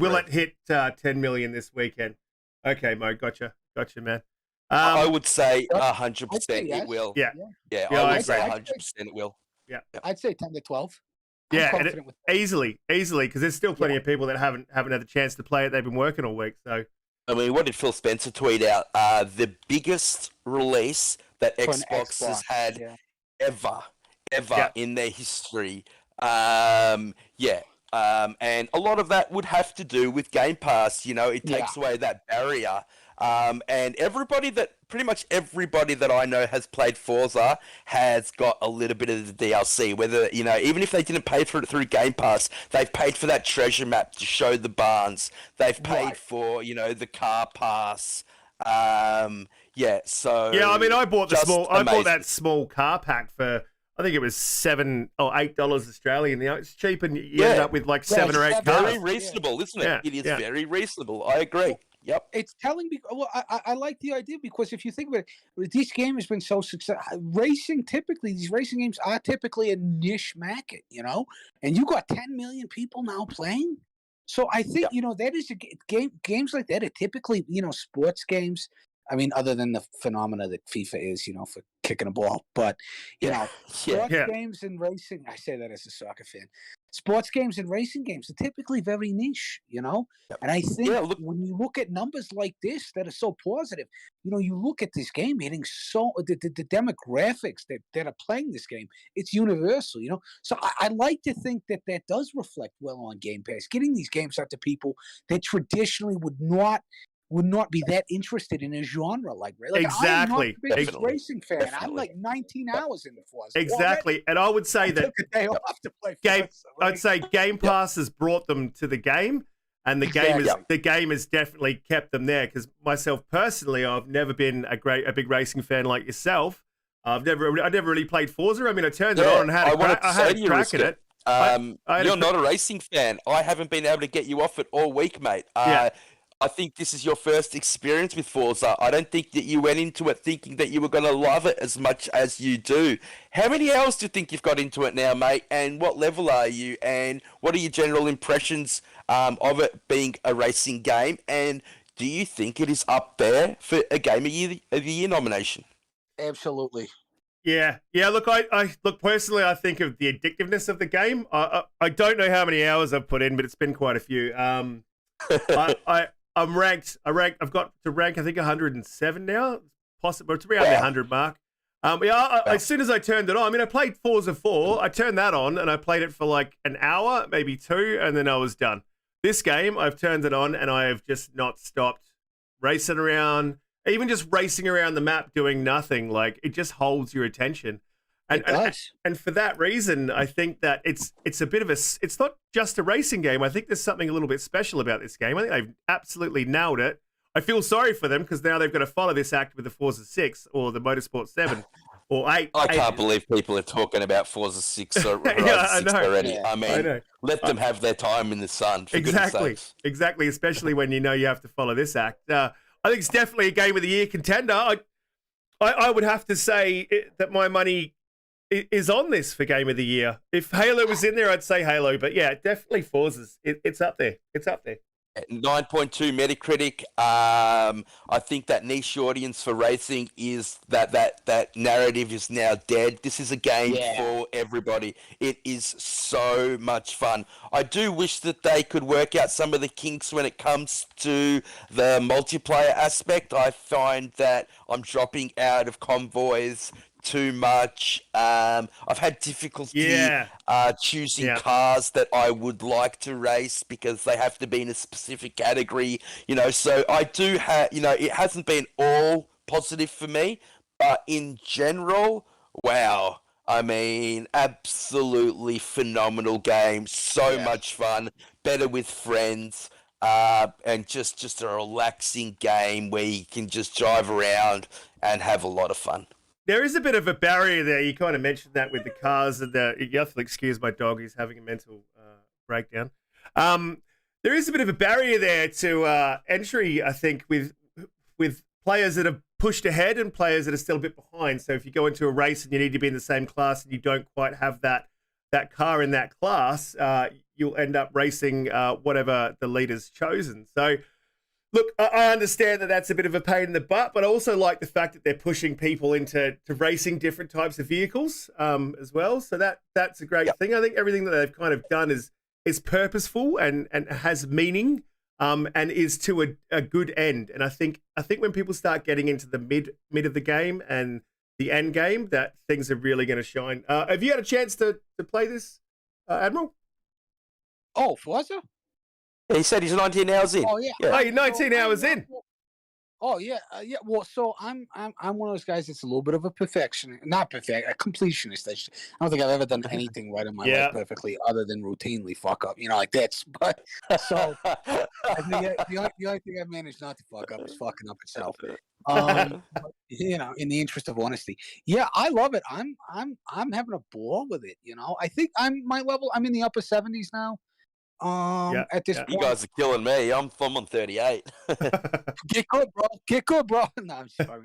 will it hit 10 million this weekend? Okay, Mo, gotcha, man. I would say 100% it will. Yeah, I would say 100% it will. Yeah, I'd say 10 to 12. Easily, because there's still plenty of people that haven't had the chance to play it. They've been working all week, so. I mean, what did Phil Spencer tweet out? The biggest release that Xbox has had ever in their history. And a lot of that would have to do with Game Pass. It takes away that barrier. And pretty much everybody that I know has played Forza has got a little bit of the DLC, whether, even if they didn't pay for it through Game Pass, they've paid for that treasure map to show the barns. They've paid for, the car pass. I mean, I bought that small car pack for, I think it was $7 or $8 Australian. It's cheap, and you end up with like 7 or 8 cars. Very reasonable, isn't it? It is very reasonable. I agree. Yep. It's telling me. Well, I like the idea, because if you think about it, this game has been so successful. These racing games are typically a niche market, and you got 10 million people now playing. So I think, that is games like that are typically, sports games. I mean, other than the phenomena that FIFA is, for kicking a ball, but sports games and racing. I say that as a soccer fan. Sports games and racing games are typically very niche, And I think when you look at numbers like this that are so positive, you look at this game hitting the demographics that are playing this game. It's universal, So I like to think that does reflect well on Game Pass, getting these games out to people that traditionally would not would not be that interested in a genre like I am not Exactly. the biggest Definitely. racing fan. I'm Definitely. like 19 hours into Forza. Exactly. And I would say I that took a day off to play game, Forza. Like, I'd say Game Pass has brought them to the game, and Exactly. the game has definitely kept them there. Because myself personally, I've never been a big racing fan like yourself. I never really played Forza. I mean, I turned it on and had a crack at it. You're not a racing fan. I haven't been able to get you off it all week, mate. Yeah. I think this is your first experience with Forza. I don't think that you went into it thinking that you were going to love it as much as you do. How many hours do you think you've got into it now, mate? And what level are you? And what are your general impressions of it being a racing game? And do you think it is up there for a Game of the Year nomination? Absolutely. Yeah. Look, I look personally. I think of the addictiveness of the game. I don't know how many hours I've put in, but it's been quite a few. I'm ranked. I've got to rank. I think 107 now. Possible. It's around the 100 mark. As soon as I turned it on, I mean, I played Forza 4. I turned that on and I played it for like an hour, maybe 2, and then I was done. This game, I've turned it on and I have just not stopped racing around. Even just racing around the map doing nothing, like it just holds your attention. And for that reason, I think that it's a bit of it's not just a racing game. I think there's something a little bit special about this game. I think they've absolutely nailed it. I feel sorry for them because now they've got to follow this act with the Forza 6 or the Motorsports 7 or 8. I can't believe people are talking about Forza 6 or Horizon 6 already. Yeah, I mean, let them have their time in the sun. For goodness sakes. Exactly, especially when you know you have to follow this act. I think it's definitely a Game of the Year contender. I would have to say that my money is on this for Game of the Year. If Halo was in there, I'd say Halo. But yeah, definitely Forza's. It's up there. It's up there. 9.2 Metacritic. I think that niche audience for racing is that narrative is now dead. This is a game for everybody. It is so much fun. I do wish that they could work out some of the kinks when it comes to the multiplayer aspect. I find that I'm dropping out of convoys too much. I've had difficulty choosing cars that I would like to race because they have to be in a specific category, so I do have, it hasn't been all positive for me, but in general, wow. I mean, absolutely phenomenal game. So much fun. Better with friends. And just a relaxing game where you can just drive around and have a lot of fun. There is a bit of a barrier there. You kind of mentioned that with the cars and you have to excuse my dog. He's having a mental breakdown. There is a bit of a barrier there to entry, I think, with players that are pushed ahead and players that are still a bit behind. So if you go into a race and you need to be in the same class and you don't quite have that car in that class, you'll end up racing whatever the leader's chosen. So look, I understand that that's a bit of a pain in the butt, but I also like the fact that they're pushing people into racing different types of vehicles as well. So that's a great thing. I think everything that they've kind of done is purposeful and has meaning and is to a good end. And I think when people start getting into the mid of the game and the end game, that things are really going to shine. Have you had a chance to play this, Admiral? Oh, Forza? He said he's 19 hours in. Oh yeah. Oh, you're 19 hours in. Oh yeah, Well, so I'm one of those guys that's a little bit of a perfectionist, not perfect, a completionist. I don't think I've ever done anything right in my life perfectly, other than routinely fuck up. Like that's. But so I think the only thing I've managed not to fuck up is fucking up itself. In the interest of honesty, I love it. I'm having a ball with it. I think I'm in the upper 70s now. At this point. You guys are killing me. I'm on 38. Get good, bro. No, I'm sorry.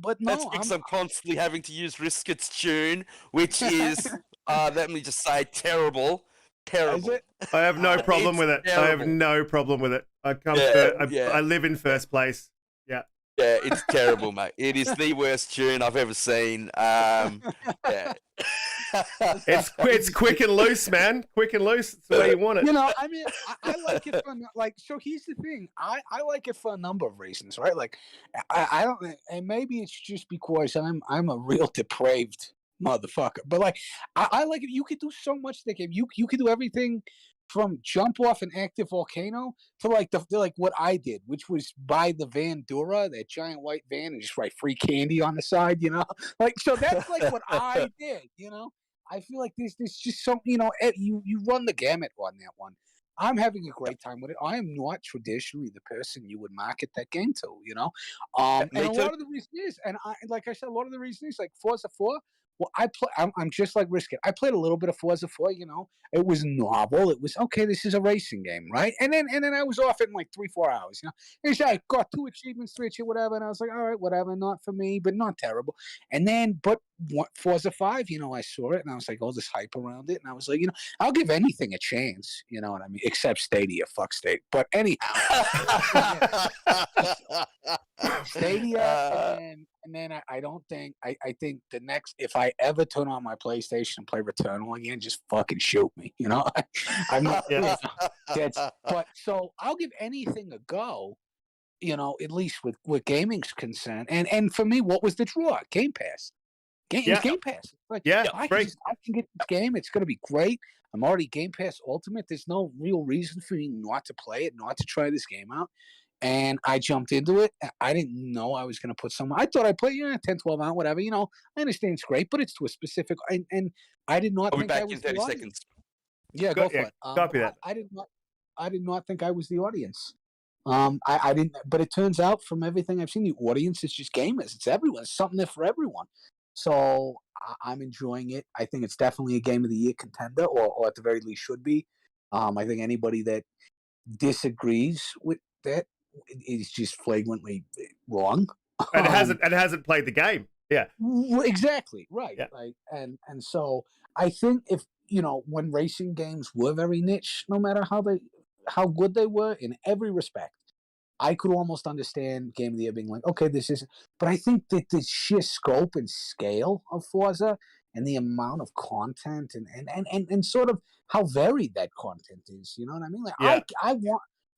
But no, that's because I'm constantly having to use Risket's tune, which is let me just say terrible. Is it? I have no problem with it. Terrible. I have no problem with it. I live in first place. Yeah, it's terrible, mate. It is the worst tune I've ever seen. It's quick and loose, man. Quick and loose. It's the way you want it. I mean, I like it for so here's the thing. I like it for a number of reasons, right? Like, I don't, and maybe it's just because I'm a real depraved motherfucker. But like, I like it. You could do so much to the game. You could do everything from jump off an active volcano to like like what I did, which was buy the Van Dura, that giant white van, and just write free candy on the side, like, so that's like what I did. I feel like there's just some, you run the gamut on that one. I'm having a great time with it. I am not traditionally the person you would market that game to. And Me a too. lot of the reason is, and like I said, a lot of the reason is like Forza 4. Well, I'm just like Risket. I played a little bit of Forza 4. It was novel. It was okay. This is a racing game, right? And then I was off in like 3-4 hours. It's like got 2 achievements, 3 achievements, whatever. And I was like, all right, whatever, not for me, but not terrible. And then, but Forza 5, I saw it and I was like, all this hype around it, and I was like, I'll give anything a chance. You know what I mean? Except Stadia, fuck Stadia. But anyhow, Stadia, and then I don't think I think the next, if I ever turn on my PlayStation and play Returnal again, just fucking shoot me. I'm not. But so I'll give anything a go. At least with gaming's concerned, and for me, what was the draw? Game Pass. It's Game Pass. Like, I can get this game. It's going to be great. I'm already Game Pass Ultimate. There's no real reason for me not to play it, not to try this game out. And I jumped into it. I didn't know I was going to put I thought I'd play 10, 12 hours, whatever. I understand it's great, but it's to a specific. And I did not I'll be think I back was in 30 the seconds. audience. Yeah, go for it. Copy that. I did not think I was the audience. I didn't, but it turns out from everything I've seen, the audience is just gamers. It's everyone. It's something there for everyone. So I'm enjoying it. I think it's definitely a Game of the Year contender, or at the very least should be. I think anybody that disagrees with that is just flagrantly wrong. And hasn't played the game. Yeah. Exactly. Right. Yeah. Right. And so I think if when racing games were very niche, no matter how good they were in every respect, I could almost understand Game of the Year being like, okay, this isn't. But I think that the sheer scope and scale of Forza and the amount of content and sort of how varied that content is, you know what I mean? Like,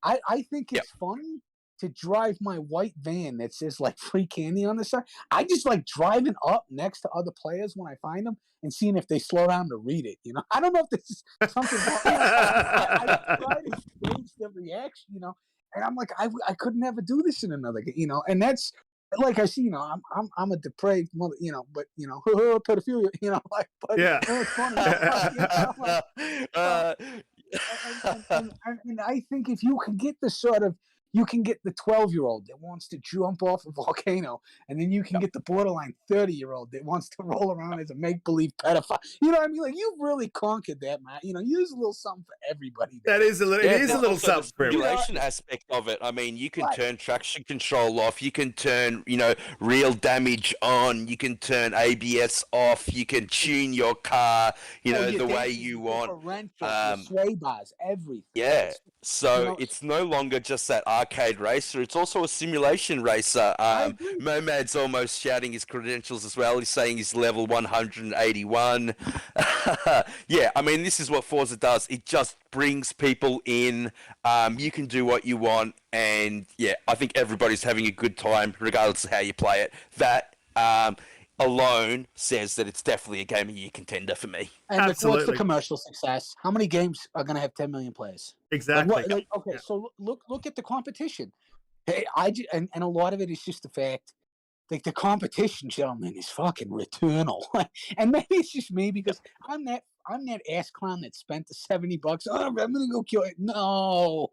I think it's fun to drive my white van that says like free candy on the side. I just like driving up next to other players when I find them and seeing if they slow down to read it. I don't know if this is something. I try to gauge the reaction, and I'm like, I could never do this in another game, and that's like I see, I'm a depraved mother, but pedophilia, like, but it's funny. And I think if you can get you can get the 12-year-old that wants to jump off a volcano, and then you can get the borderline 30-year-old that wants to roll around as a make-believe pedophile. You know what I mean? Like, you've really conquered that, man. Use a little something for everybody. That is a little. It is a little something for everybody. The simulation aspect of it. I mean, you can turn traction control off. You can turn, real damage on. You can turn ABS off. You can tune your car, the way you want. Sway bars, everything. Yeah. So it's no longer just that arcade racer. It's also a simulation racer. Momad's almost shouting his credentials as well. He's saying he's level 181. Yeah, I mean, this is what Forza does. It just brings people in. You can do what you want. And, yeah, I think everybody's having a good time, regardless of how you play it. That alone says that it's definitely a Game of the Year contender for me. And what's the commercial success? How many games are going to have 10 million players? Exactly. So look at the competition. Hey, and a lot of it is just the fact, like, the competition, gentlemen, is fucking Returnal. And maybe it's just me because I'm that ass clown that spent the $70. Oh, I'm gonna go kill it. No,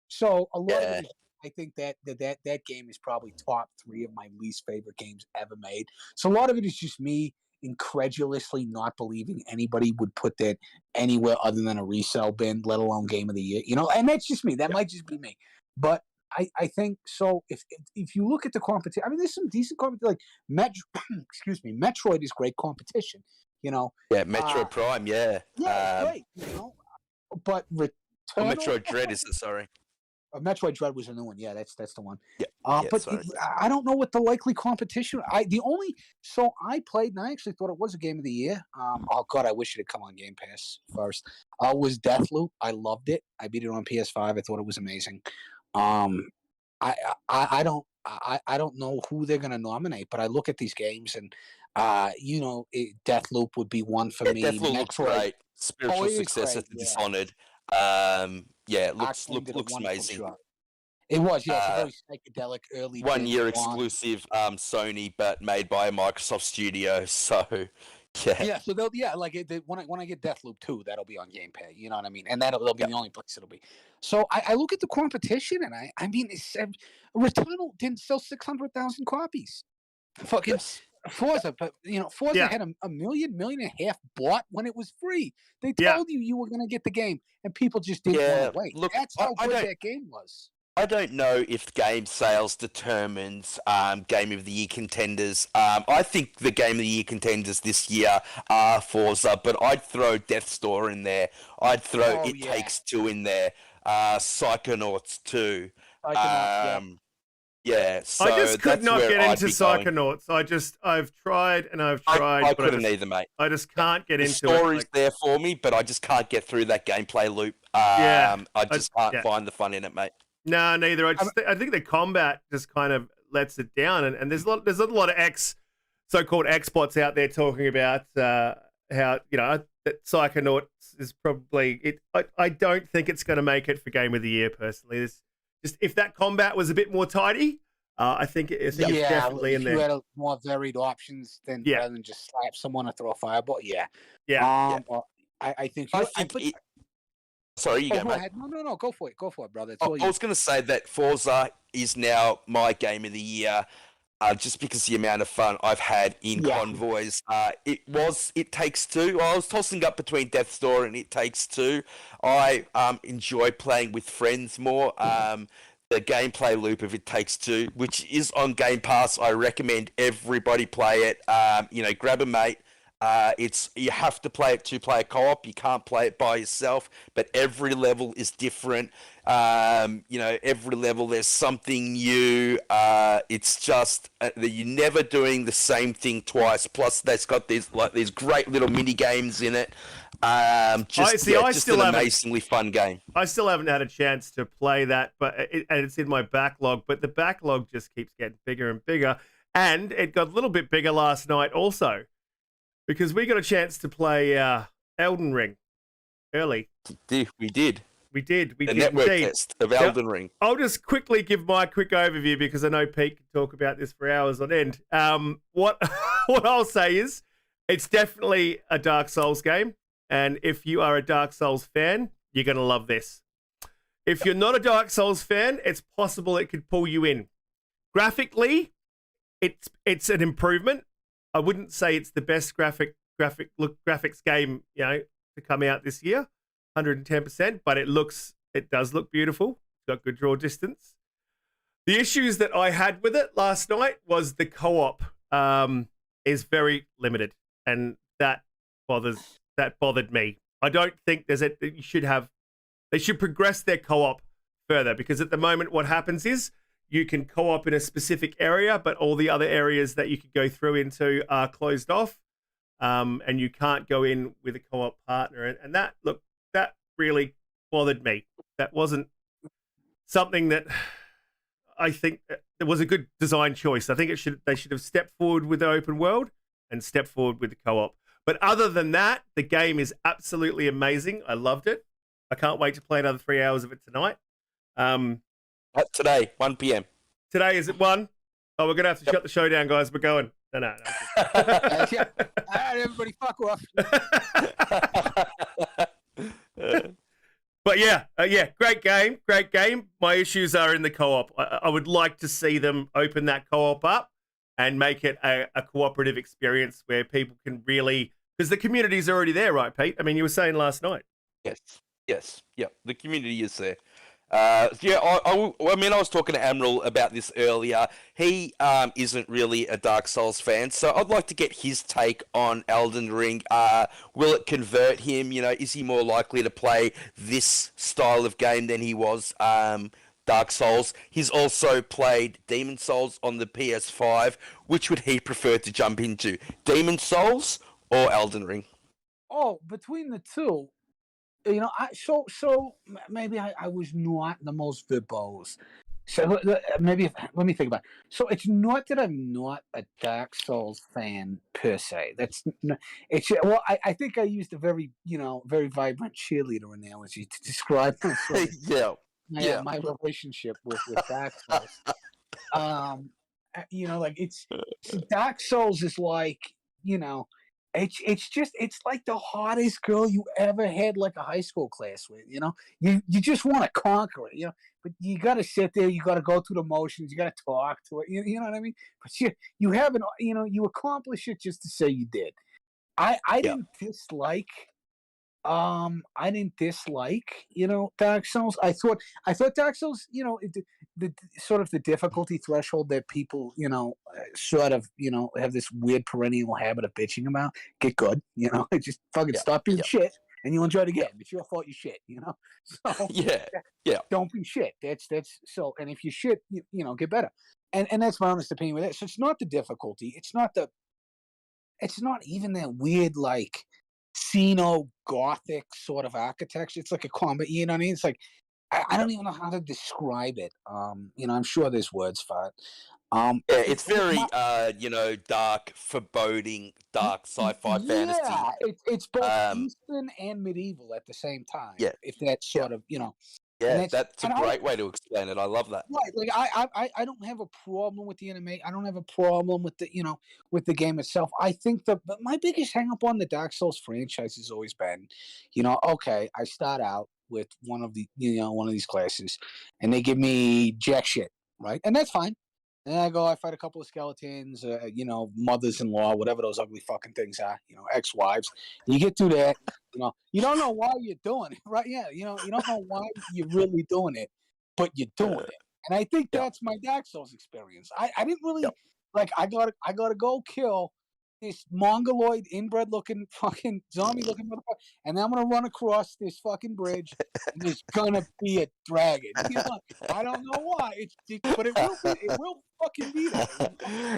so a lot of it is, I think that game is probably top 3 of my least favorite games ever made. So a lot of it is just me incredulously not believing anybody would put that anywhere other than a resale bin, let alone Game of the Year. And that's just me. That might just be me. But I think so. If you look at the competition, I mean, there's some decent competition. Like Metroid is great competition. Yeah, Metroid Prime. Yeah. Yeah, great. But Returnal, Metroid Dread is it? Sorry. Metroid Dread was a new one. Yeah, that's the one. Yeah. But I don't know what the likely competition. I played, and I actually thought it was a Game of the Year. Oh God, I wish it had come on Game Pass first. Was Deathloop. I loved it. I beat it on PS5. I thought it was amazing. I don't know who they're gonna nominate, but I look at these games and Deathloop would be one for me. Deathloop looks great. Spiritual successor to Dishonored. Yeah, it Actually did a looks wonderful amazing. job. It was, yeah. It's a Uh, very psychedelic early 1 year James Bond. exclusive, Sony, but made by a Microsoft studio. So, yeah, Yeah, so they'll when I get Deathloop 2, that'll be on Game Pass. You know what I mean? And that'll be yeah, the only place it'll be. So I look at the competition, and I mean, Returnal didn't sell 600,000 copies. Fucking yes, Forza, but Forza Yeah. had a million and a half bought when it was free. They Yeah. told you were going to get the game, and people just didn't want yeah. to wait. Look, That's how good that game was. I don't know if game sales determines Game of the Year contenders. I think the Game of the Year contenders this year are Forza, but I'd throw Death's Door in there. I'd throw Oh, It yeah. Takes Two in there. Psychonauts 2. Yeah. Yeah, so I just could that's not where get I'd into be going. Psychonauts. I've tried and I've tried. I but couldn't either, mate. I just can't get The into it. story's there for me, but I just can't get through that gameplay loop. Yeah, I just can't yeah. find the fun in it, mate. No, neither. I think the combat just kind of lets it down, and there's a lot of so-called Xbots out there talking about how that Psychonauts is probably it. I don't think it's going to make it for Game of the Year personally. It's just if that combat was a bit more tidy, I think it's definitely in there. You had more varied options rather than just slap someone or throw a fireball. Yeah. Well, I think. Sorry, you go, mate. Ahead. No, go for it. Go for it, brother. I was going to say that Forza is now my Game of the Year, just because the amount of fun I've had in convoys. It Takes Two. I was tossing up between Death's Door and It Takes Two. I enjoy playing with friends more. The gameplay loop of It Takes Two, which is on Game Pass, I recommend everybody play it. Grab a mate. You have to play it 2-player co-op. You can't play it by yourself, but every level is different. Every level there's something new. It's just that you're never doing the same thing twice. Plus, they've got these great little mini games in it. Just an amazingly fun game. I still haven't had a chance to play that, but it's in my backlog. But the backlog just keeps getting bigger and bigger, and it got a little bit bigger last night also. Because we got a chance to play Elden Ring early. We did. The network test of Elden Ring. I'll just quickly give my quick overview because I know Pete can talk about this for hours on end. What I'll say is it's definitely a Dark Souls game. And if you are a Dark Souls fan, you're going to love this. If you're not a Dark Souls fan, it's possible it could pull you in. Graphically, it's an improvement. I wouldn't say it's the best graphics game, to come out this year, 110%, but it does look beautiful. It's got good draw distance. The issues that I had with it last night was the co-op is very limited, and that bothered me. I don't think they should progress their co-op further, because at the moment what happens is you can co-op in a specific area, but all the other areas that you could go through into are closed off, and you can't go in with a co-op partner. And that really bothered me. That wasn't something that I think it was a good design choice. I think they should have stepped forward with the open world and stepped forward with the co-op. But other than that, the game is absolutely amazing. I loved it. I can't wait to play another 3 hours of it tonight. Today, 1 p.m. Today is at 1. Oh, we're going to have to shut the show down, guys. We're going. No. All right, everybody, fuck off. But great game. My issues are in the co-op. I would like to see them open that co-op up and make it a cooperative experience where people can really, because the community's already there, right, Pete? I mean, you were saying last night. Yes. The community is there. I was talking to Admiral about this earlier. He isn't really a Dark Souls fan, so I'd like to get his take on Elden Ring. Will it convert him? Is he more likely to play this style of game than he was Dark Souls? He's also played Demon Souls on the PS5. Which would he prefer to jump into, Demon Souls or Elden Ring? Oh, between the two. Maybe I was not the most verbose, So maybe let me think about it. So it's not that I'm not a Dark Souls fan per se. That's it's well, I think I used a very very vibrant cheerleader analogy to describe my sort of Yeah, yeah. my relationship with Dark Souls. Um, like Dark Souls is like it's like the hottest girl you ever had like a high school class with. You just want to conquer it. But you got to sit there. You got to go through the motions. You got to talk to it. You know what I mean? But you haven't. You accomplish it just to say you did. I Yeah. didn't dislike. Dark Souls. I thought Dark Souls, the sort of the difficulty threshold that people, sort of, have this weird perennial habit of bitching about. Get good, just fucking Yeah. stop being Yeah. shit, and you'll enjoy the game. It's your fault you shit, So Yeah. Yeah. don't be shit. That's so. And if you shit, get better. And that's my honest opinion with it. So it's not the difficulty. It's not even that weird like Xeno Gothic sort of architecture. It's like a combat, you know what I mean? It's like I don't even know how to describe it. I'm sure there's words for it. Yeah, it's very dark, foreboding, dark sci-fi fantasy. Yeah, it's both Um, Eastern and medieval at the same time. Yeah. If that's Yeah. sort of Yeah, that's a and great way to explain it. I love that. Right, like I don't have a problem with the anime. I don't have a problem with with the game itself. I think but my biggest hang up on the Dark Souls franchise has always been, okay, I start out with one of these classes, and they give me jack shit, right, and that's fine. And I go, I fight a couple of skeletons, mothers-in-law, whatever those ugly fucking things are, ex-wives. You get through that, you don't know why you're doing it, right? Yeah, you don't know why you're really doing it, but you're doing it. And I think Yeah. that's my Dark Souls experience. I didn't really Yep. like. I gotta go kill this mongoloid inbred looking fucking zombie looking motherfucker, and then I'm gonna run across this fucking bridge, and there's gonna be a dragon. I don't know why. But it will fucking be there.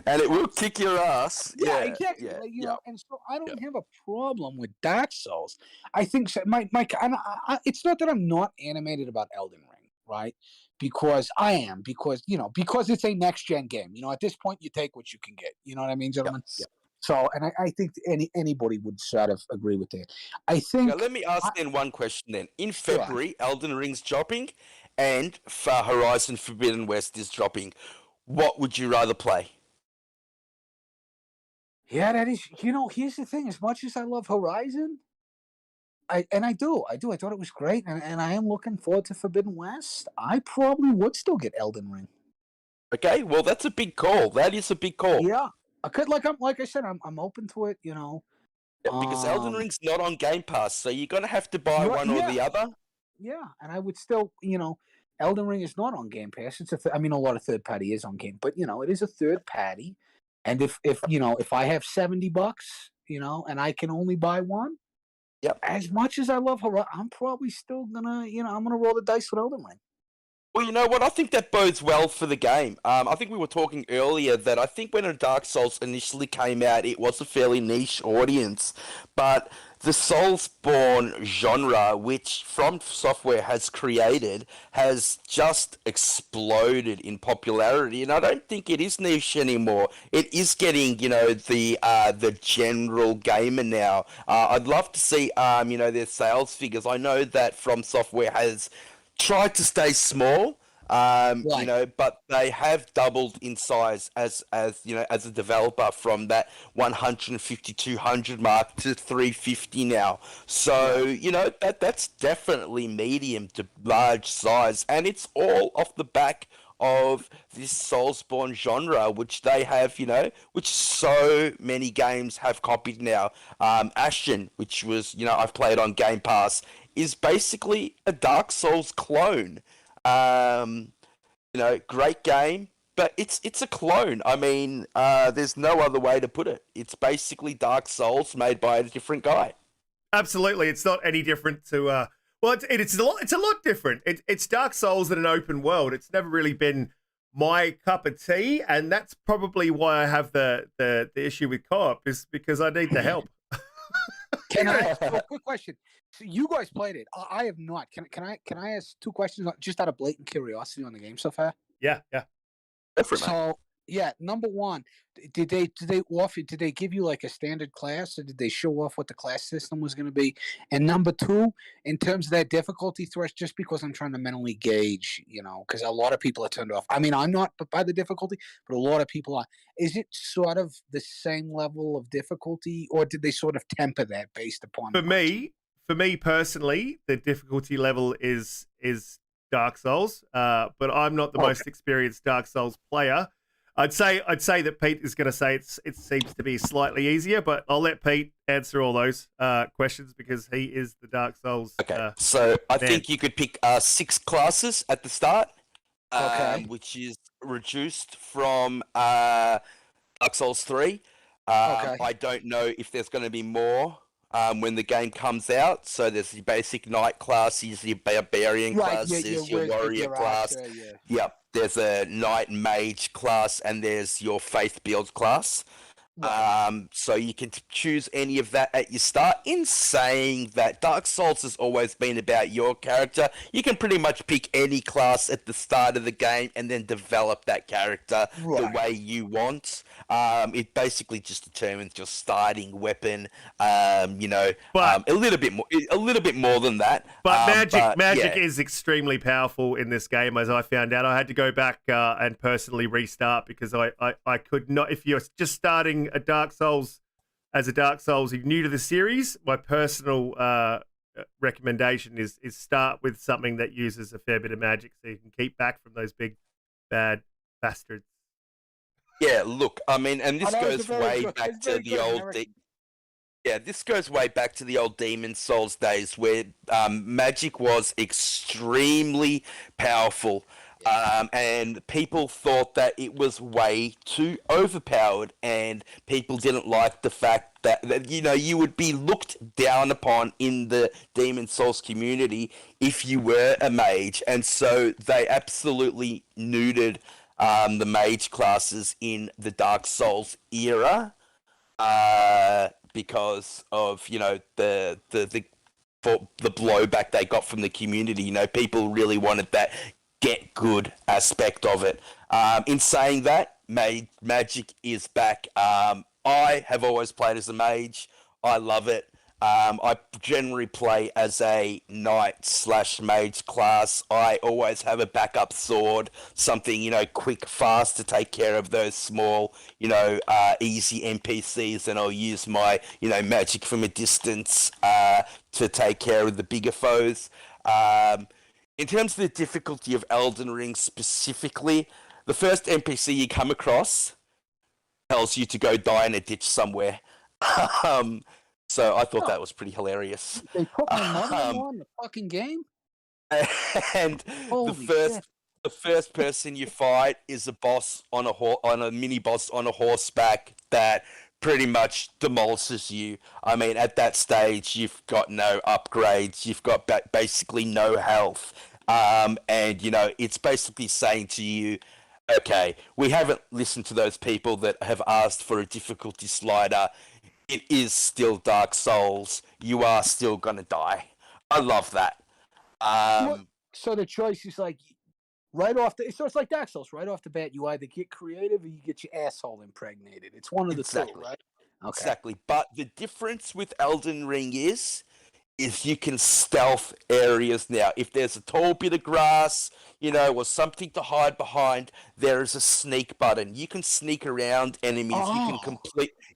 And it will kick your ass. Yeah, exactly. Yeah. Like, and so I don't have a problem with Dark Souls. I think it's not that I'm not animated about Elden Ring, right? Because I am, because it's a next gen game. At this point, you take what you can get. You know what I mean, gentlemen? Yep. So, and I think anybody would sort of agree with that. I think. Now, let me ask then one question then. In Sure. February, Elden Ring's dropping, and Horizon Forbidden West is dropping. What would you rather play? Yeah, that is. Here's the thing. As much as I love Horizon, I do. I thought it was great, and I am looking forward to Forbidden West. I probably would still get Elden Ring. Okay, well, that's a big call. That is a big call. Yeah, I could like I said, I'm open to it. Yeah, because Elden Ring's not on Game Pass, so you're gonna have to buy one or the other. Yeah, and I would still, Elden Ring is not on Game Pass. It's a lot of third party is on Game, but it is a third party. And if I have $70, and I can only buy one, yep. As much as I love Horizon, I'm probably still gonna, I'm gonna roll the dice with Elden Ring. Well, you know what? I think that bodes well for the game. I think we were talking earlier that I think when Dark Souls initially came out, it was a fairly niche audience, but the Soulsborne genre, which From Software has created, has just exploded in popularity, and I don't think it is niche anymore. It is getting, the general gamer now. I'd love to see, their sales figures. I know that From Software has tried to stay small, Right. but they have doubled in size as a developer from that 150, 200 mark to 350 now. So, that's definitely medium to large size, and it's all off the back of this Soulsborne genre, which they have, which so many games have copied now. Ashen, which was, I've played on Game Pass, is basically a Dark Souls clone. Great game, but it's a clone. I mean, there's no other way to put it. It's basically Dark Souls made by a different guy. Absolutely, it's not any different to. Well, it's a lot different. It's Dark Souls in an open world. It's never really been my cup of tea, and that's probably why I have the issue with co-op, is because I need the help. Can I ask a quick question? So you guys played it. I have not. Can I ask two questions just out of blatant curiosity on the game so far? Yeah. Go for it, mate. So yeah, number one, did they give you like a standard class, or did they show off what the class system was going to be? And number two, in terms of that difficulty thresh, just because I'm trying to mentally gauge, because a lot of people are turned off. I mean, I'm not by the difficulty, but a lot of people are. Is it sort of the same level of difficulty, or did they sort of temper that based upon? For me personally, the difficulty level is Dark Souls, but I'm not the most experienced Dark Souls player. I'd say that Pete is going to say it seems to be slightly easier, but I'll let Pete answer all those questions because he is the Dark Souls. Okay, so I think you could pick 6 classes at the start, which is reduced from Dark Souls 3. I don't know if there's going to be more when the game comes out. So there's your basic knight classes, your barbarian classes, your warrior class. Yep. There's a knight mage class, and there's your faith build class. So you can choose any of that at your start. In saying that, Dark Souls has always been about your character. You can pretty much pick any class at the start of the game and then develop that character the way you want. It basically just determines your starting weapon. A little bit more than that. But magic is extremely powerful in this game, as I found out. I had to go back and personally restart because I could not. If you're just starting a Dark Souls as a Dark Souls, you're new to the series, my personal recommendation is start with something that uses a fair bit of magic so you can keep back from those big bad bastards. Yeah, look, I mean, and this goes way back to the old... this goes way back to the old Demon Souls days where magic was extremely powerful. And people thought that it was way too overpowered, and people didn't like the fact that you would be looked down upon in the Demon Souls community if you were a mage, and so they absolutely neutered the mage classes in the Dark Souls era because of the blowback they got from the community. People really wanted that get good aspect of it. In saying that, magic is back. I have always played as a mage. I love it. I generally play as a knight/mage class. I always have a backup sword, something, quick, fast to take care of those small, easy NPCs, and I'll use my, magic from a distance to take care of the bigger foes. In terms of the difficulty of Elden Ring specifically, the first NPC you come across tells you to go die in a ditch somewhere. So I thought that was pretty hilarious. They put my money on the fucking game? And the first person you fight is a boss on a mini boss on a horseback that pretty much demolishes you. I mean, at that stage, you've got no upgrades. You've got basically no health. And, it's basically saying to you, okay, we haven't listened to those people that have asked for a difficulty slider. It is still Dark Souls. You are still going to die. I love that. So the choice is like right off so it's like Dark Souls. Right off the bat, you either get creative or you get your asshole impregnated. It's one of the two, right? Okay. Exactly. But the difference with Elden Ring is you can stealth areas now. If there's a tall bit of grass, or something to hide behind, there is a sneak button. You can sneak around enemies.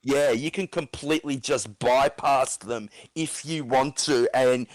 You can completely just bypass them if you want to, and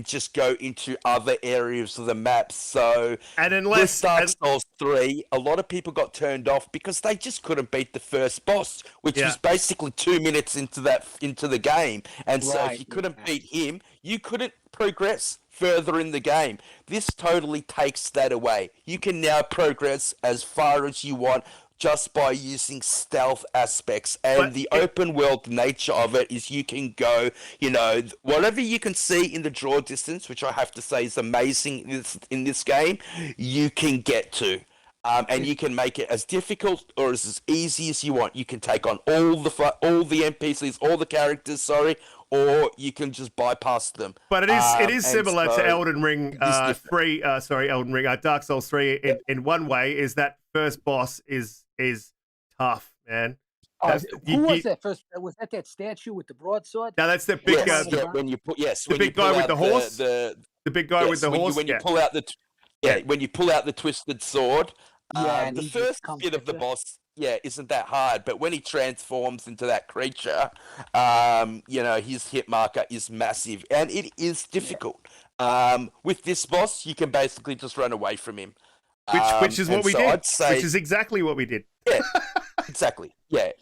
just go into other areas of the map. So, and unless Dark Souls 3, a lot of people got turned off because they just couldn't beat the first boss, which was basically 2 minutes into the game. And so, if you couldn't beat him, you couldn't progress further in the game. This totally takes that away. You can now progress as far as you want just by using stealth aspects, and the open world nature of it is you can go, whatever you can see in the draw distance, which I have to say is amazing in this game, you can get to. And you can make it as difficult or as easy as you want. You can take on all the NPCs, all the characters, or you can just bypass them. But it is And similar to so Elden Ring it is different. Elden Ring, Dark Souls 3 in one way is that first boss is tough, man. Who was that first? Was that statue with the broadsword? No, that's the big Yes, guy. when you put The big guy with the horse. The big guy with the horse. When you pull out the when you pull out the twisted sword, and the he just first comes bit of at the you. boss, isn't that hard. But when he transforms into that creature, his hit marker is massive, and it is difficult. With this boss, you can basically just run away from him. Which is what we did. I'd say, which is exactly what we did. Yeah, exactly. Yeah,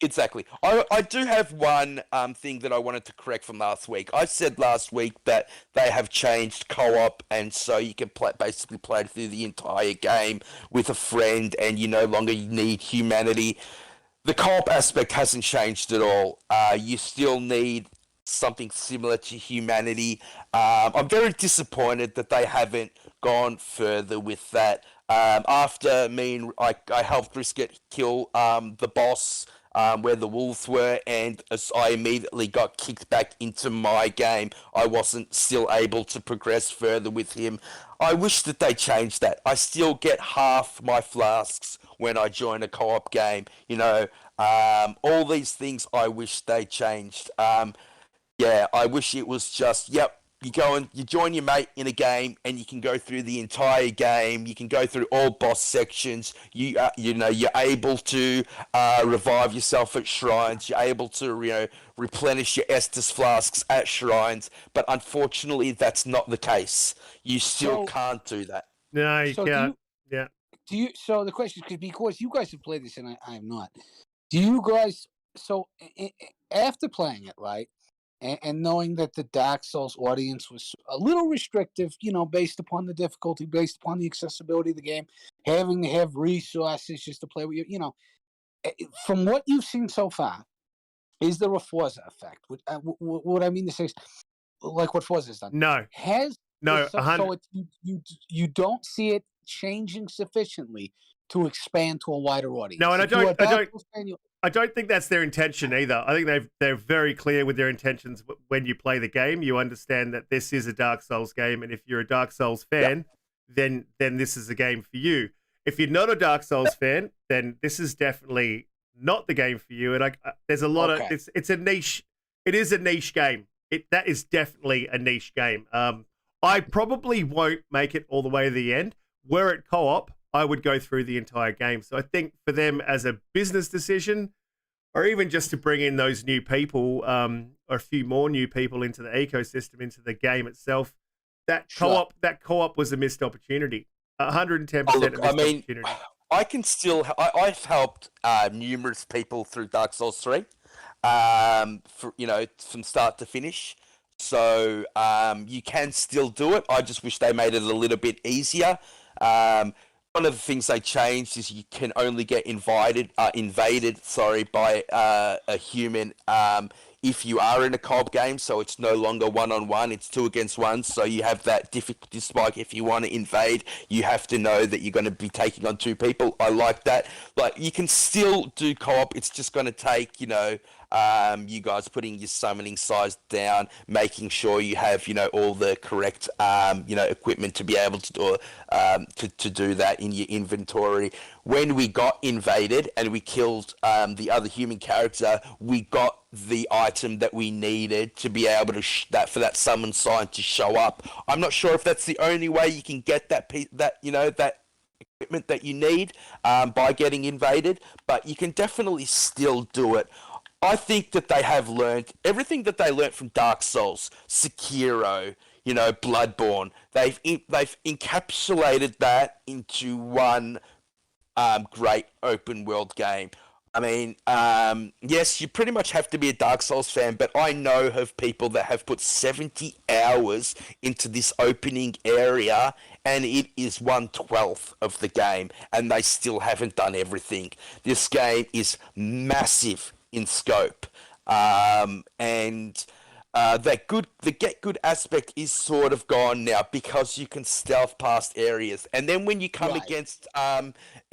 exactly. I do have one thing that I wanted to correct from last week. I said last week that they have changed co-op, and so you can basically play through the entire game with a friend, and you no longer need humanity. The co-op aspect hasn't changed at all. You still need something similar to humanity. I'm very disappointed that they haven't gone further with that. After I helped Brisket kill the boss where the wolves were, and as I immediately got kicked back into my game, I wasn't still able to progress further with him. I wish that they changed that. I still get half my flasks when I join a co-op game. All these things I wish they changed. I wish it was just, you go and you join your mate in a game, and you can go through the entire game. You can go through all boss sections. You're able to revive yourself at shrines. You're able to replenish your Estus flasks at shrines. But unfortunately, that's not the case. You still can't do that. No, you can't. Do you? So the question is because you guys have played this and I have not. Do you guys? So after playing it, right? And knowing that the Dark Souls audience was a little restrictive, based upon the difficulty, based upon the accessibility of the game, having to have resources just to play with you, from what you've seen so far, is there a Forza effect? What I mean to say is, like what Forza has done. No. So you don't see it changing sufficiently to expand to a wider audience. No, and I don't think that's their intention either. I think they're very clear with their intentions. When you play the game, you understand that this is a Dark Souls game, and if you're a Dark Souls fan, then this is a game for you. If you're not a Dark Souls fan, then this is definitely not the game for you. And there's a lot of it's a niche. It is a niche game. That is definitely a niche game. I probably won't make it all the way to the end. Were it co-op, I would go through the entire game. So I think for them as a business decision, or even just to bring in those new people, or a few more new people into the ecosystem, into the game itself, that co-op was a missed opportunity. 110% opportunity. I can still. I've helped numerous people through Dark Souls 3, from start to finish. So you can still do it. I just wish they made it a little bit easier. One of the things they changed is you can only get invaded by a human if you are in a co-op game. So it's no longer 1-on-1; it's 2 against 1. So you have that difficulty spike. If you want to invade, you have to know that you're going to be taking on 2 people. I like that. Like, you can still do co-op. It's just going to take you guys putting your summoning size down, making sure you have all the correct equipment to be able to do that in your inventory. When we got invaded and we killed the other human character, we got the item that we needed to be able to for that summon sign to show up. I'm not sure if that's the only way you can get that equipment that you need by getting invaded, but you can definitely still do it. I think that they have learned everything that they learned from Dark Souls, Sekiro, Bloodborne. They've encapsulated that into one great open world game. I mean, yes, you pretty much have to be a Dark Souls fan, but I know of people that have put 70 hours into this opening area, and it is 1/12 of the game, and they still haven't done everything. This game is massive in scope, and the get good aspect is sort of gone now because you can stealth past areas, and then when you come against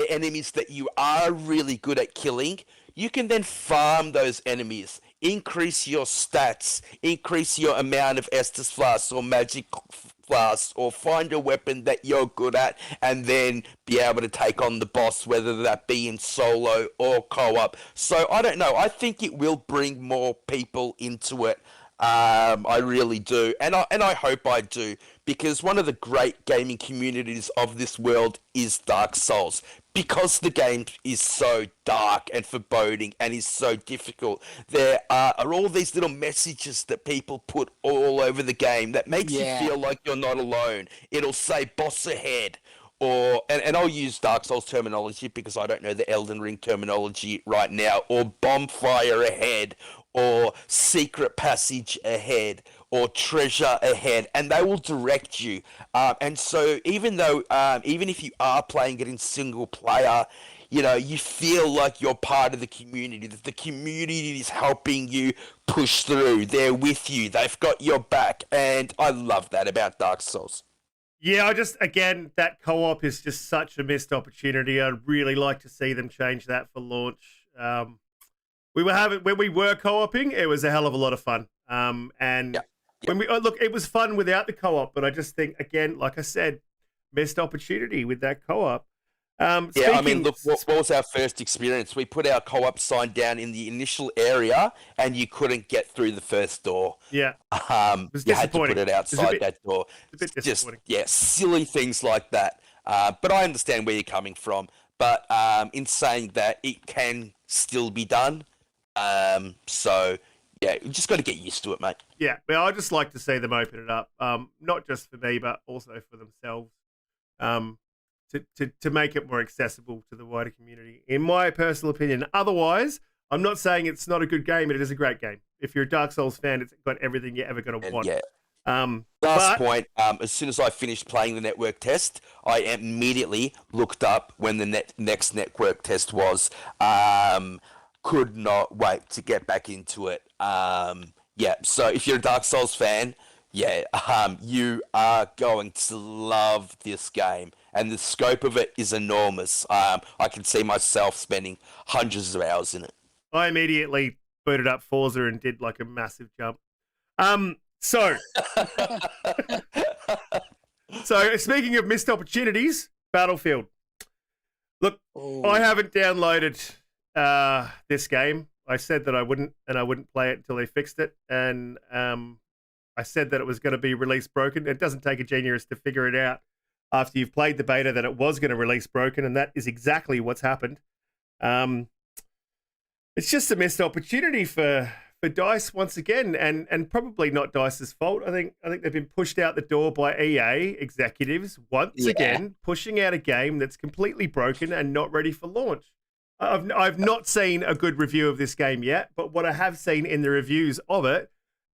enemies that you are really good at killing, you can then farm those enemies increase your stats, increase your amount of Estus flasks or magic flasks, or find a weapon that you're good at, and then be able to take on the boss, whether that be in solo or co-op. So I don't know. I think it will bring more people into it. I really do, and I hope I do, because one of the great gaming communities of this world is Dark Souls, because the game is so dark and foreboding and is so difficult. There are all these little messages that people put all over the game that makes you feel like you're not alone. It'll say boss ahead, or and I'll use Dark Souls terminology because I don't know the Elden Ring terminology right now, or bonfire ahead, or secret passage ahead, or treasure ahead, and they will direct you. And so even if you are playing it in single player, you know, you feel like you're part of the community, that the community is helping you push through. They're with you. They've got your back. And I love that about Dark Souls. Yeah, again, that co-op is just such a missed opportunity. I'd really like to see them change that for launch. When we were co-oping, it was a hell of a lot of fun. When look, it was fun without the co-op, but I just think, again, like I said, missed opportunity with that co-op. I mean, look, what was our first experience? We put our co-op sign down in the initial area, and you couldn't get through the first door. Yeah, it was you had to put it outside that door. A bit disappointing. Silly things like that. But I understand where you're coming from. But in saying that, it can still be done. So yeah, you just got to get used to it, mate. Yeah, well, I just like to see them open it up, not just for me, but also for themselves, to make it more accessible to the wider community, in my personal opinion. Otherwise, I'm not saying it's not a good game, but it is a great game. If you're a Dark Souls fan, it's got everything you're ever going to want. Yeah. Last point, as soon as I finished playing the network test, I immediately looked up when the next network test was. Could not wait to get back into it. So if you're a Dark Souls fan, you are going to love this game, and the scope of it is enormous. I can see myself spending hundreds of hours in it. I immediately booted up Forza and did like a massive jump. So speaking of missed opportunities, Battlefield. Look, I haven't downloaded this game. I said that I wouldn't, and I wouldn't play it until they fixed it. And I said that it was going to be release broken. It doesn't take a genius to figure it out after you've played the beta that it was going to release broken, and that is exactly what's happened. It's just a missed opportunity for DICE once again, and probably not DICE's fault. I think they've been pushed out the door by EA executives once again, pushing out a game that's completely broken and not ready for launch. I've not seen a good review of this game yet, but what I have seen in the reviews of it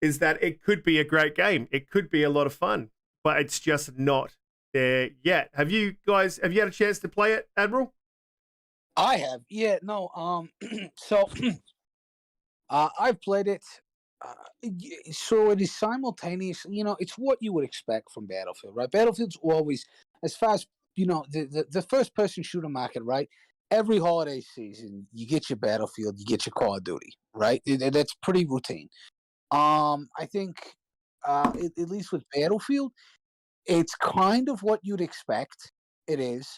is that it could be a great game. It could be a lot of fun, but it's just not there yet. Have you had a chance to play it, Admiral? I have. Yeah, no. So I've played it. So it is simultaneous. You know, it's what you would expect from Battlefield, right? Battlefield's always, as far as, you know, the first person shooter market, right? Every holiday season, you get your Battlefield, you get your Call of Duty, right? That's pretty routine. I think, at least with Battlefield, it's kind of what you'd expect. It is.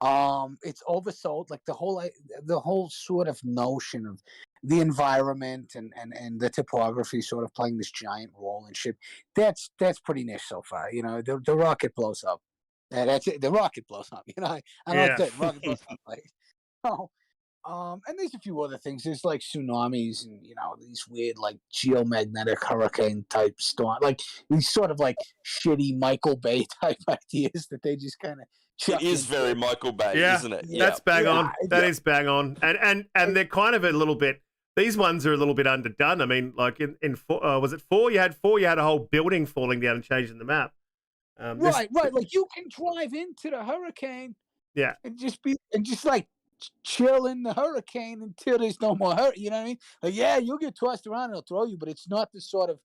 It's oversold. Like the whole sort of notion of the environment and the topography sort of playing this giant role and shit. That's pretty niche so far. You know, the rocket blows up. That's it. The rocket blows up. You know, I don't know. Rocket blows up. Like, oh, and there's a few other things. There's like tsunamis and, you know, these weird like geomagnetic hurricane type storm, like these sort of like shitty Michael Bay type ideas that they just kind of. It is very Michael Bay, isn't it? Yeah, that's bang on. That is bang on. And they're kind of a little bit. These ones are a little bit underdone. I mean, like in was it 4? You had a whole building falling down and changing the map. Right. Like you can drive into the hurricane. Yeah. And just like chill in the hurricane until there's no more hurricane. You know what I mean? Like, yeah, you'll get tossed around and it'll throw you, but it's not the sort of.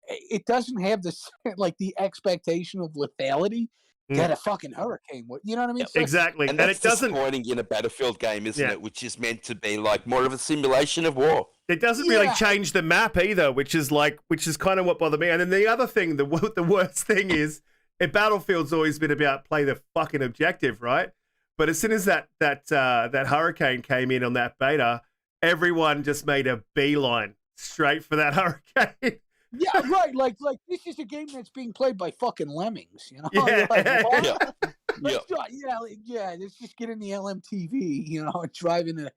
It doesn't have this like the expectation of lethality that a fucking hurricane would. You know what I mean? So, exactly. And it doesn't disappointing in a Battlefield game, isn't it? Which is meant to be like more of a simulation of war. It doesn't really change the map either, which is kind of what bothered me. And then the other thing, the worst thing is, Battlefield's always been about play the fucking objective, right? But as soon as that hurricane came in on that beta, everyone just made a beeline straight for that hurricane. Yeah, right. Like this is a game that's being played by fucking lemmings, you know? Yeah. Let's just get in the LMTV, you know, driving a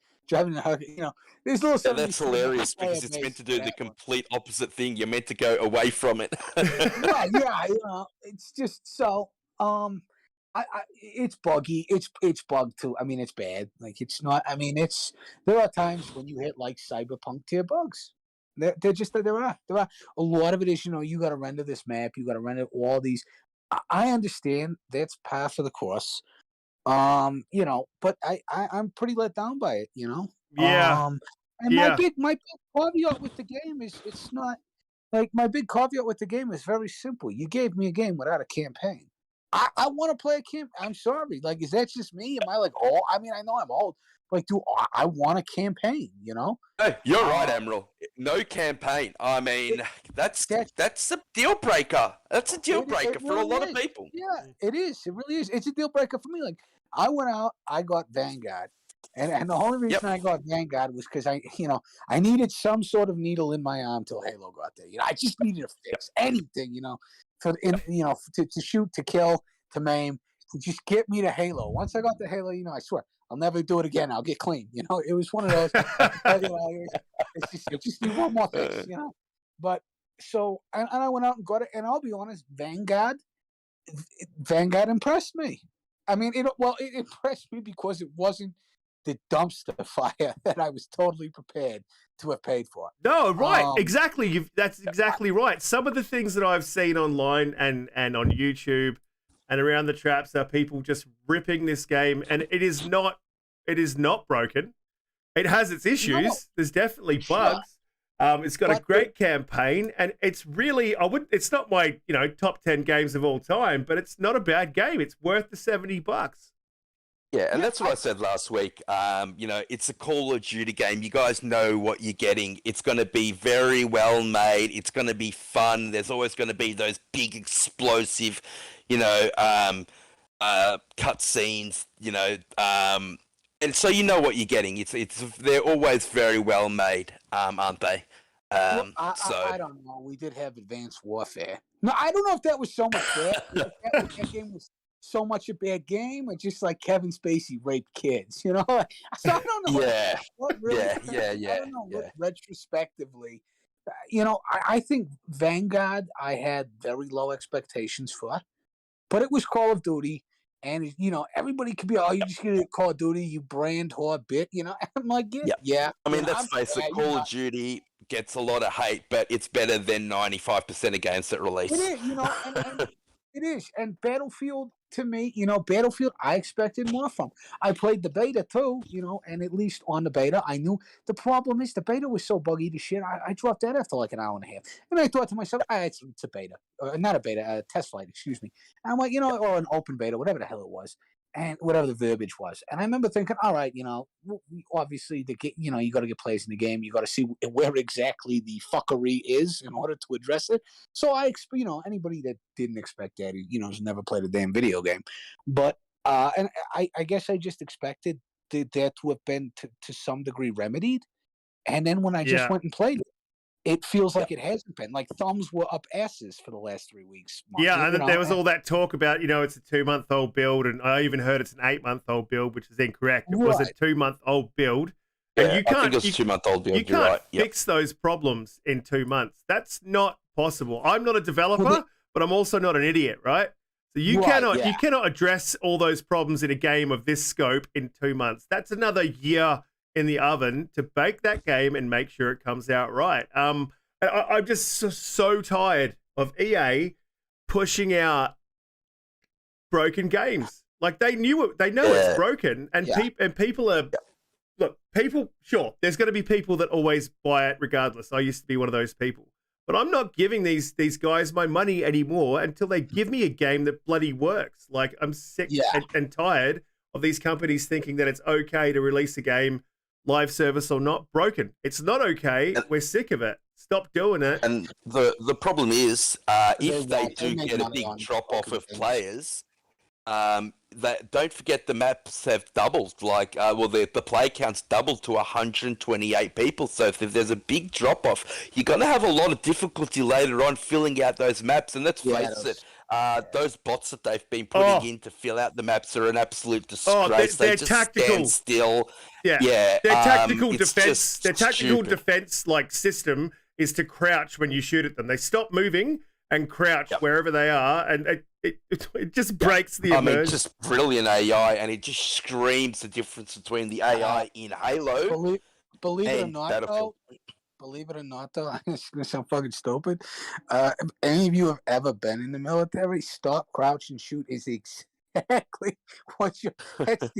hurricane, you know. There's little that's hilarious because it's meant to do the complete opposite thing. You're meant to go away from it. yeah, you know, it's just so it's buggy. It's bugged too. I mean, it's bad. Like it's not. I mean, there are times when you hit like cyberpunk tier bugs. There are a lot of it is, you know, you got to render this map. You got to render all these. I understand that's par for the course. You know, but I'm pretty let down by it. You know. Yeah. And my big caveat with the game is it's not like my big caveat with the game is very simple. You gave me a game without a campaign. I want to play a camp. I'm sorry. Like, is that just me? Am I like old? I mean, I know I'm old. Like, I want a campaign? You know? Hey, you're right, Admiral. No campaign. I mean, that's a deal breaker. That's a deal breaker for a lot of people. Yeah, it is. It really is. It's a deal breaker for me. Like, I went out. I got Vanguard, and the only reason I got Vanguard was because I needed some sort of needle in my arm till Halo got there. You know, I just needed to fix anything. You know. To shoot, to kill, to maim, to just get me to Halo. Once I got to Halo, you know, I swear I'll never do it again. I'll get clean. You know, it was one of those. It's just one more thing. You know, but so and I went out and got it. And I'll be honest, Vanguard impressed me. I mean, it impressed me because it wasn't the dumpster fire that I was totally prepared to have paid for. No, right, exactly. That's exactly right. Some of the things that I've seen online and on YouTube and around the traps are people just ripping this game, and it is not broken. It has its issues. No. There's definitely bugs. It's got a great campaign, and it's really it's not my top 10 games of all time, but it's not a bad game. It's worth the $70. Yeah, and that's what I said last week. It's a Call of Duty game. You guys know what you're getting. It's going to be very well made. It's going to be fun. There's always going to be those big explosive, cut scenes, and so you know what you're getting. They're always very well made, aren't they? I don't know. We did have Advanced Warfare. No, I don't know if that was so much bad. That game was so much a bad game, or just like Kevin Spacey raped kids, you know? So I don't know. What really, I don't know. What, retrospectively, I think Vanguard I had very low expectations for, but it was Call of Duty, and everybody could be, you just get a Call of Duty, you brand whore bit, I'm like, yeah. I mean, let's face it, Call of Duty gets a lot of hate, but it's better than 95% of games that release. It is, and it is. And Battlefield, to me, Battlefield, I expected more from. I played the beta too, and at least on the beta, I knew the problem is the beta was so buggy to shit. I dropped that after like an hour and a half. And I thought to myself, it's a beta. Not a beta, a test flight, excuse me. And I'm like, or an open beta, whatever the hell it was. And whatever the verbiage was. And I remember thinking, all right, obviously, you got to get players in the game. You got to see where exactly the fuckery is in order to address it. So anybody that didn't expect that, has never played a damn video game. But, and I guess I just expected that to have been to some degree remedied. And then when I just went and played it, it feels like it hasn't been. Like thumbs were up asses for the last 3 weeks. Yeah, and there was all that talk about, it's a 2-month-old build, and I even heard it's an 8-month-old build, which is incorrect. It was a 2-month-old build. Yeah, and I think it's a 2-month-old build. You can't fix those problems in 2 months. That's not possible. I'm not a developer, but I'm also not an idiot, right? So you cannot address all those problems in a game of this scope in 2 months. That's another year in the oven to bake that game and make sure it comes out right. I'm just so tired of EA pushing out broken games. Like they know it's broken, and people are sure, there's going to be people that always buy it regardless. I used to be one of those people. But I'm not giving these guys my money anymore until they give me a game that bloody works. Like I'm sick and tired of these companies thinking that it's okay to release a game live service or not, broken. It's not okay. We're sick of it. Stop doing it. And the problem is, if they do make get a money big on drop off broken of things. players, don't forget the maps have doubled. Like, the play count's doubled to 128 people. So if there's a big drop off, you're gonna have a lot of difficulty later on filling out those maps. And let's face it, those bots that they've been putting in to fill out the maps are an absolute disgrace. They're they just tactical. stand still. Yeah, yeah. Their tactical it's defense. just Their tactical stupid. defense like system is to crouch when you shoot at them. They stop moving and crouch wherever they are, and it just breaks the immersion. I mean, just brilliant AI, and it just screams the difference between the AI in Halo Believe it or and not, Battlefield. believe it or not, though, it's gonna sound fucking stupid. If any of you have ever been in the military, stop, crouch, and shoot is exactly what you're. Just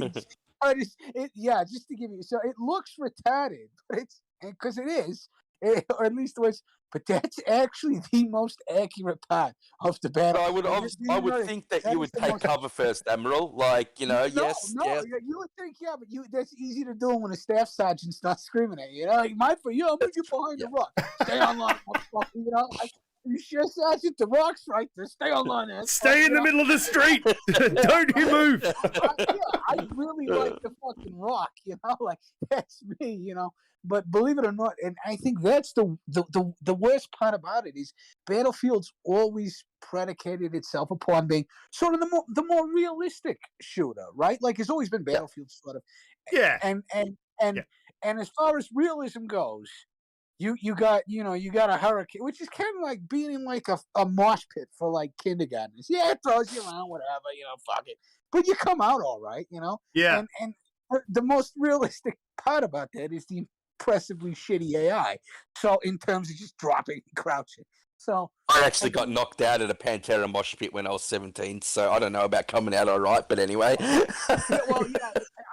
to give you. So it looks retarded, but it's because it is, or at least it was. But that's actually the most accurate part of the battle. I would think that you would take cover first, Admiral. Like, yes. You would think, but that's easy to do when a staff sergeant's not screaming at you. Like, for you, I'm gonna get behind the rock. Stay on line, motherfucker. You sure, Sergeant? The rock's right there. Stay on line. Stay in the middle of the street. Don't you move. I really like the fucking rock. Like that's me. But believe it or not, and I think that's the worst part about it is Battlefield's always predicated itself upon being sort of the more realistic shooter, right? Like it's always been Battlefield sort of. Yeah. And as far as realism goes, you got a hurricane, which is kind of like being in like a mosh pit for like kindergartners. Yeah, it throws you around, whatever, fuck it. But you come out all right, Yeah. And the most realistic part about that is the impressively shitty AI. So in terms of just dropping and crouching. So I actually got knocked out at a Pantera mosh pit when I was 17, so I don't know about coming out all right, but anyway. I'm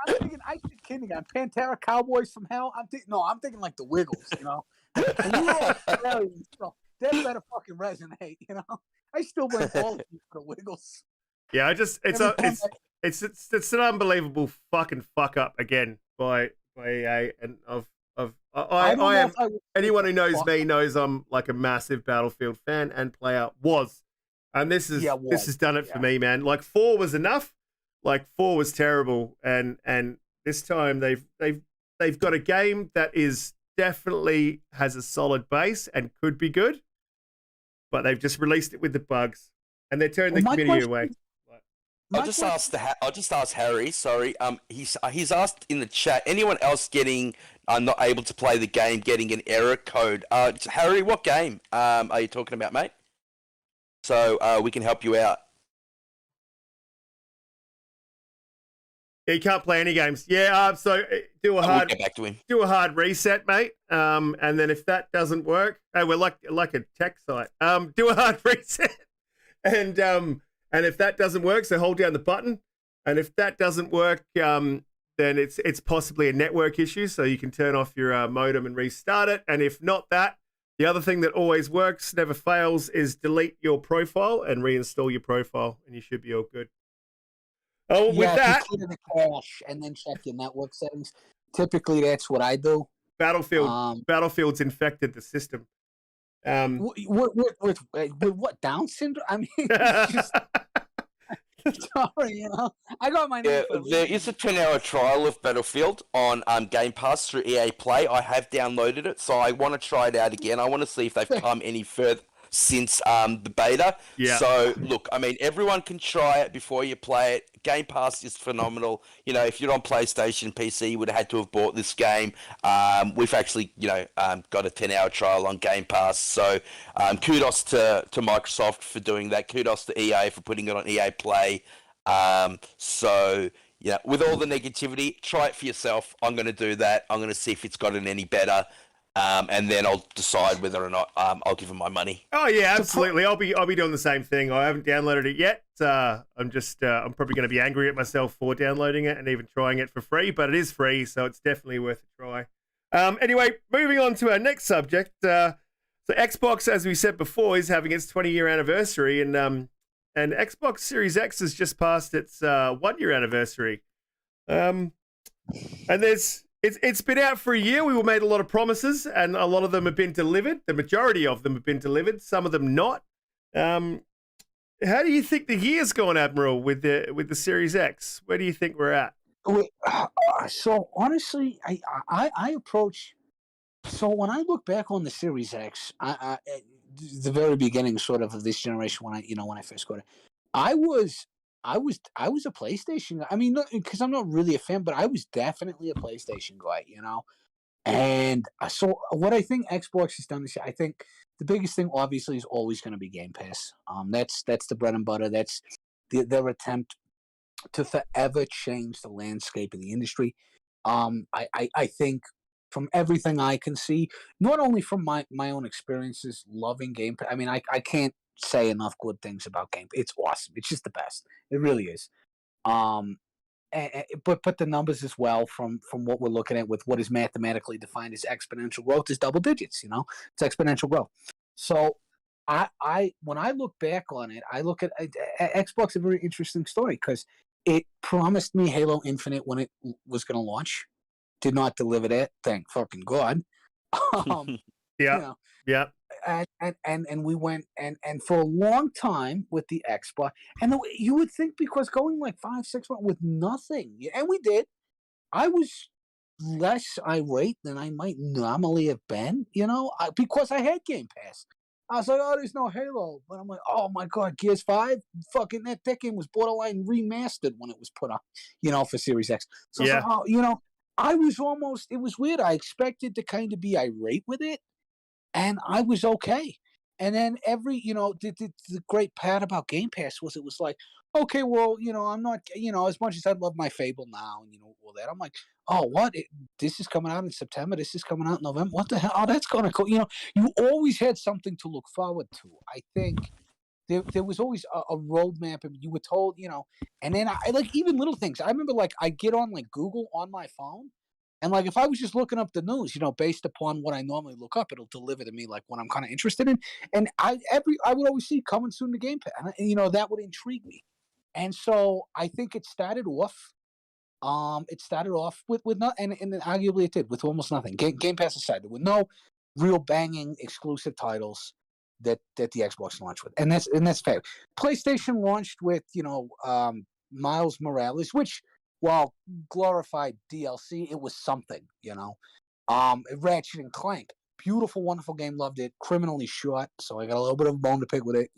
thinking I did kindergarten. Pantera, Cowboys from Hell. I'm thinking like the Wiggles, And you were Australian, so that better fucking resonate, I still blame all of you for the Wiggles. Yeah, it's an unbelievable fucking fuck up again by EA, and I am. Anyone who knows me knows I'm like a massive Battlefield fan and player and this has done it for me, man. Like 4 was enough, like 4 was terrible, and this time they've got a game that is definitely has a solid base and could be good, but they've just released it with the bugs, and they're turning the community away. I'll just ask Harry. Sorry. He's asked in the chat. Anyone else getting not able to play the game, getting an error code? Harry, what game are you talking about, mate? So we can help you out. Yeah, you can't play any games. Yeah. So do a hard reset, mate. And then if that doesn't work, we're like a tech site. Do a hard reset, and if that doesn't work, so hold down the button. And if that doesn't work, then it's possibly a network issue. So you can turn off your modem and restart it. And if not that, the other thing that always works, never fails, is delete your profile and reinstall your profile, and you should be all good. Oh, with that, clear the cache and then check your network settings. Typically, that's what I do. Battlefield's infected the system. With what, Down syndrome? I mean, it's just, sorry, I got my name. There is a 10-hour trial of Battlefield on Game Pass through EA Play. I have downloaded it, so I want to try it out again. I want to see if they've come any further since the beta. Yeah. So, look, I mean, everyone can try it before you play it. Game Pass is phenomenal. If you're on PlayStation, PC, you would have had to have bought this game. We've actually, got a 10-hour trial on Game Pass. So, kudos to Microsoft for doing that. Kudos to EA for putting it on EA Play. So, with all the negativity, try it for yourself. I'm going to do that. I'm going to see if it's gotten any better. And then I'll decide whether or not I'll give them my money. Oh yeah, absolutely. I'll be doing the same thing. I haven't downloaded it yet. I'm probably going to be angry at myself for downloading it and even trying it for free, but it is free, so it's definitely worth a try. Anyway, moving on to our next subject. So Xbox, as we said before, is having its 20-year anniversary, and Xbox Series X has just passed its 1-year anniversary. And there's It's been out for a year. We were made a lot of promises, and a lot of them have been delivered. The majority of them have been delivered. Some of them not. How do you think the year's gone, Admiral, with the Series X? Where do you think we're at? So honestly, I approach. So when I look back on the Series X, the very beginning, sort of this generation, when I first got it, I was a PlayStation guy. I mean, because I'm not really a fan, but I was definitely a PlayStation guy, And so what I think Xbox has done this year, I think the biggest thing obviously is always going to be Game Pass. That's the bread and butter. That's their attempt to forever change the landscape of the industry. I think from everything I can see, not only from my own experiences loving Game Pass. I mean, I can't say enough good things about Game Pass. It's awesome. It's just the best. It really is. But the numbers as well from what we're looking at with what is mathematically defined as exponential growth is double digits. It's exponential growth. So I when I look back on it, I look at Xbox a very interesting story because it promised me Halo Infinite when it was going to launch, did not deliver that. Thank fucking God. Yeah. And we went and for a long time with the Xbox, and you would think because going like 5-6 months with nothing, and we did. I was less irate than I might normally have been, because I had Game Pass. I was like, oh, there's no Halo, but I'm like, oh my God, Gears 5, fucking that game was borderline remastered when it was put up, for Series X. So yeah. I was like, I was almost. It was weird. I expected to kind of be irate with it. And I was okay. And then the great part about Game Pass was it was like, okay, well, I'm not, as much as I love my Fable now and, all that, I'm like, oh, what? This is coming out in September. This is coming out in November. What the hell? Oh, that's going to go. You always had something to look forward to. I think there was always a roadmap, and you were told, and then I like even little things. I remember I get on like Google on my phone. And like if I was just looking up the news, based upon what I normally look up, it'll deliver to me like what I'm kind of interested in. And I would always see coming soon to Game Pass, and that would intrigue me. And so I think it started off. With not, and arguably it did with almost nothing. Game Pass aside, there were no real banging exclusive titles that the Xbox launched with, and that's fair. PlayStation launched with Miles Morales, which, while glorified DLC, it was something, Ratchet and Clank, beautiful, wonderful game, loved it. Criminally short, so I got a little bit of a bone to pick with it,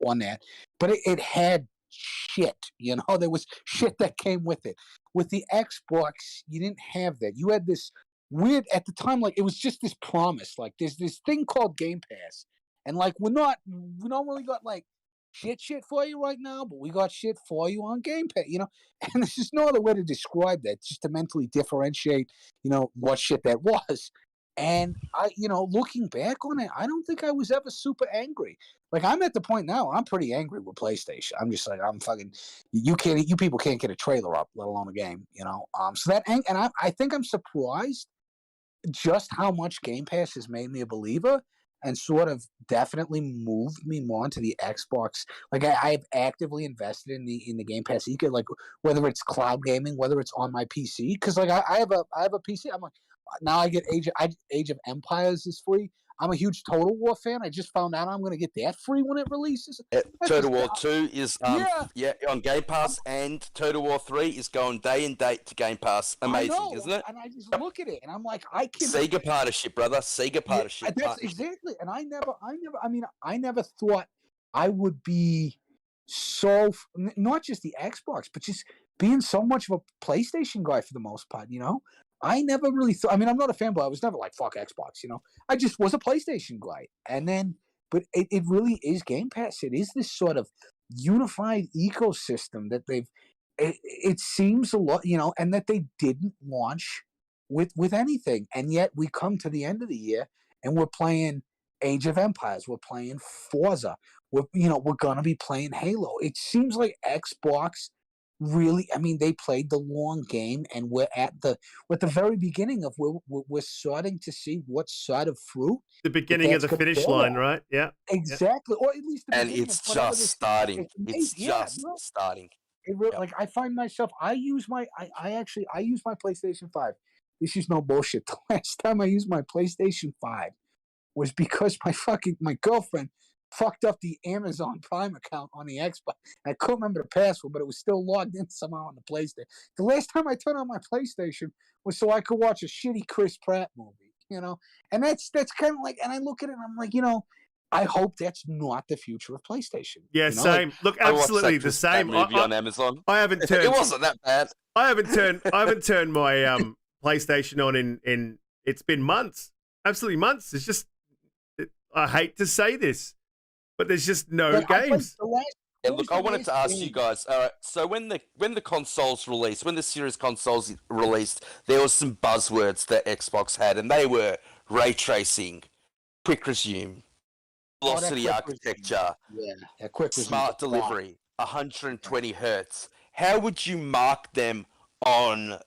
on that. But it had shit, there was shit that came with it. With the Xbox, you didn't have that. You had this weird, at the time, like it was just this promise, like there's this thing called Game Pass, and like we don't really got like shit for you right now, but we got shit for you on Game Pass, and there's just no other way to describe that, just to mentally differentiate, what shit that was. And I, looking back on it, I don't think I was ever super angry. Like I'm at the point now, I'm pretty angry with PlayStation. I'm just like, I'm fucking, you people can't get a trailer up, let alone a game, So that, and I think I'm surprised just how much Game Pass has made me a believer and sort of definitely moved me more into the Xbox. Like I've actively invested in the Game Pass eco, like whether it's cloud gaming, whether it's on my PC, because like I have a PC. I'm like, now I get Age of Empires is free. I'm a huge Total War fan. I just found out I'm going to get that free when it releases. Total War 2 is on Game Pass, and Total War 3 is going day and date to Game Pass. Amazing, isn't it? And I just look at it and I'm like, I can. Sega partnership, brother. Sega partnership. Yeah, that's exactly. And I never thought I would be so, not just the Xbox, but just being so much of a PlayStation guy for the most part, I never really thought. I mean, I'm not a fanboy. I was never like fuck Xbox. I just was a PlayStation guy. And then, but it really is Game Pass. It is this sort of unified ecosystem that they've. It seems a lot, and that they didn't launch with anything, and yet we come to the end of the year and we're playing Age of Empires. We're playing Forza. We're gonna be playing Halo. It seems like Xbox. Really, I mean, they played the long game, and we're at the very beginning of where we're starting to see what sort of fruit. The beginning of the finish line, right? Yeah, exactly, or at least. And it's just starting. It's just starting. Like I find myself, I use my PlayStation 5 this is no bullshit. The last time I used my PlayStation 5 was because my girlfriend fucked up the Amazon Prime account on the Xbox. I couldn't remember the password, but it was still logged in somehow on the PlayStation. The last time I turned on my PlayStation was so I could watch a shitty Chris Pratt movie, you know? And that's kind of like, and I look at it and I'm like, you know, I hope that's not the future of PlayStation. Yeah, you know? same. Like, look, absolutely the same. Movie on Amazon. I haven't turned. It wasn't that bad. I haven't turned my PlayStation on in it's been months. Absolutely months. It's just, I hate to say this, but there's just no games. Yeah, look, I wanted to ask you guys. All right, so when the consoles released, when the Series consoles released, there was some buzzwords that Xbox had, and they were ray tracing, quick resume, velocity architecture, smart delivery, 120 hertz. How would you mark them on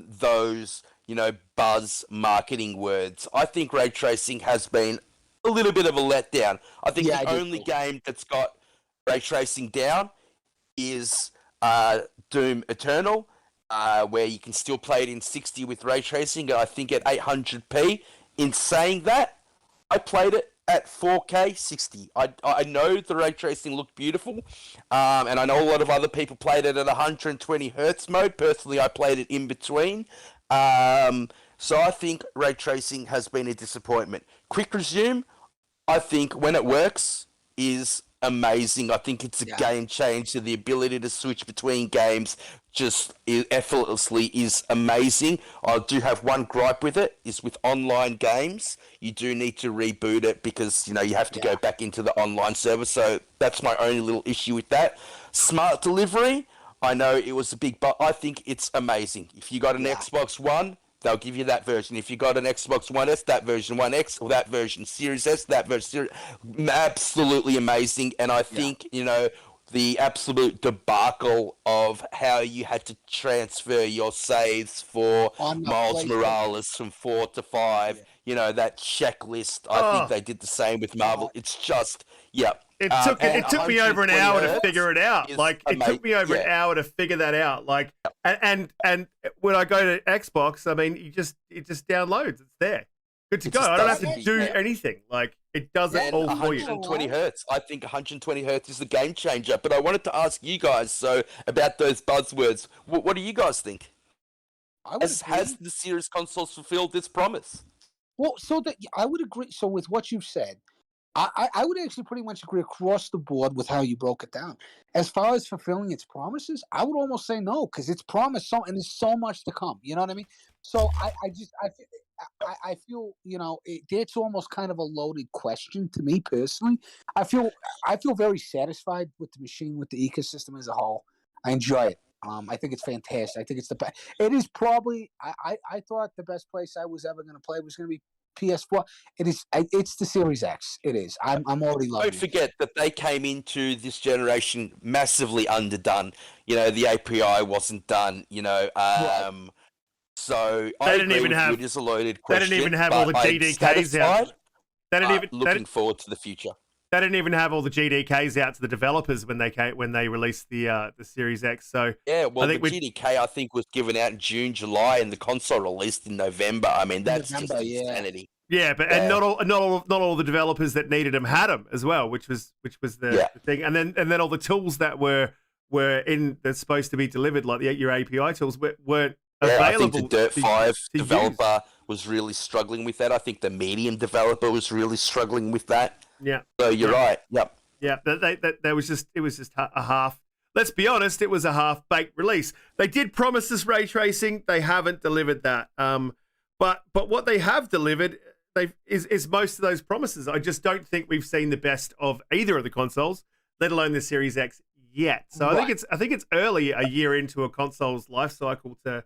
those, you know, buzz marketing words? I think ray tracing has been a little bit of a letdown. I think the only game that's got ray tracing down is Doom Eternal, where you can still play it in 60 with ray tracing, and I think at 800p. In saying that, I played it at 4K 60. I know the ray tracing looked beautiful, and I know a lot of other people played it at 120 hertz mode. Personally, I played it in between. So I think ray tracing has been a disappointment. Quick resume, I think when it works, is amazing. I think it's a game changer. The ability to switch between games just effortlessly is amazing. I do have one gripe with it, is with online games. You do need to reboot it because, you know, you have to go back into the online server. So that's my only little issue with that. Smart delivery, I know it was a big, but I think it's amazing. If you got an Xbox One, they'll give you that version. If you got an Xbox One S, that version 1X, or that version Series S, that version absolutely amazing. And I think, you know, the absolute debacle of how you had to transfer your saves for Miles Morales from 4 to 5, you know, that checklist. I think they did the same with Marvel. It's just, It took me over an hour to figure it out. Like, it took me over an hour to figure that out. Like, and when I go to Xbox, I mean, it just downloads. It's there, good to go. I don't have to do anything. Like, it does it all for you. 120 hertz. I think 120 hertz is the game changer. But I wanted to ask you guys about those buzzwords. What do you guys think? Has the Series consoles fulfilled this promise? Well, I would agree. So with what you've said, I would actually pretty much agree across the board with how you broke it down. As far as fulfilling its promises, I would almost say no, because it's promised so, and there's so much to come. You know what I mean? So I feel, you know, it's almost kind of a loaded question to me personally. I feel very satisfied with the machine, with the ecosystem as a whole. I enjoy it. I think it's fantastic. I think it's the best. It is probably. I thought the best place I was ever going to play was going to be PS4. It is. It's the Series X. It is. I'm already loving it. Don't forget that they came into this generation massively underdone. You know, the API wasn't done. You know, so they didn't even have. It is a loaded question. They didn't even have all the GDKs out. They didn't even looking forward to the future. They didn't even have all the GDKs out to the developers when they released the Series X. So yeah, well, the GDK I think was given out in June, July, and the console released in November. I mean, that's just insanity. Yeah, but and not all the developers that needed them had them as well, which was the thing. And then all the tools that were that's supposed to be delivered, like your API tools, weren't available. I think the Dirt 5 developer was really struggling with that. I think the Medium developer was really struggling with that. Yeah. So you're right. Yep. Yeah. It was just a half. Let's be honest. It was a half-baked release. They did promise us ray tracing. They haven't delivered that. But what they have delivered is most of those promises. I just don't think we've seen the best of either of the consoles, let alone the Series X yet. So I think it's early, a year into a console's life cycle to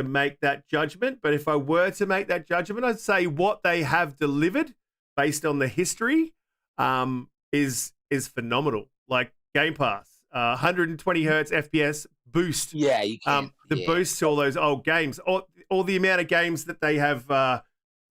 make that judgment. But if I were to make that judgment, I'd say what they have delivered, based on the history, is phenomenal. Like Game Pass, 120 hertz FPS boost. Yeah, you can. The boost to all those old games, all the amount of games that they have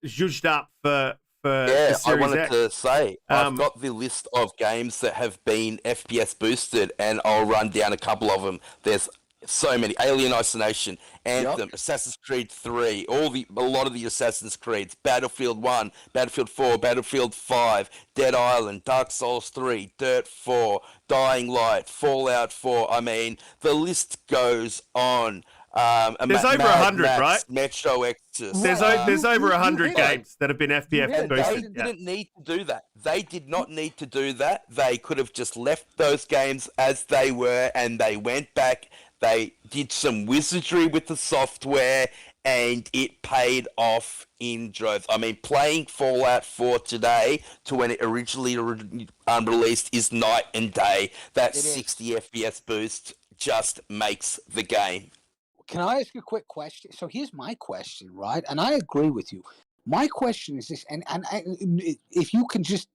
zhuzhed up for the Series I wanted X. to say, I've got the list of games that have been FPS boosted, and I'll run down a couple of them. There's So many. Alien Isolation, Anthem, Assassin's Creed 3, a lot of the Assassin's Creeds, Battlefield 1, Battlefield 4, Battlefield 5, Dead Island, Dark Souls 3, Dirt 4, Dying Light, Fallout 4. I mean, the list goes on. There's over Mad 100, Max, right? Metro Exodus. There's over 100 hit it. games that have been FPS And boosted. they didn't need to do that. They did not need to do that. They could have just left those games as they were, and they went back. They did some wizardry with the software, and it paid off in droves. I mean, playing Fallout 4 today to when it originally released is night and day. That 60 FPS boost just makes the game. Can I ask a quick question? So here's my question, right? And I agree with you. My question is this, and if you can just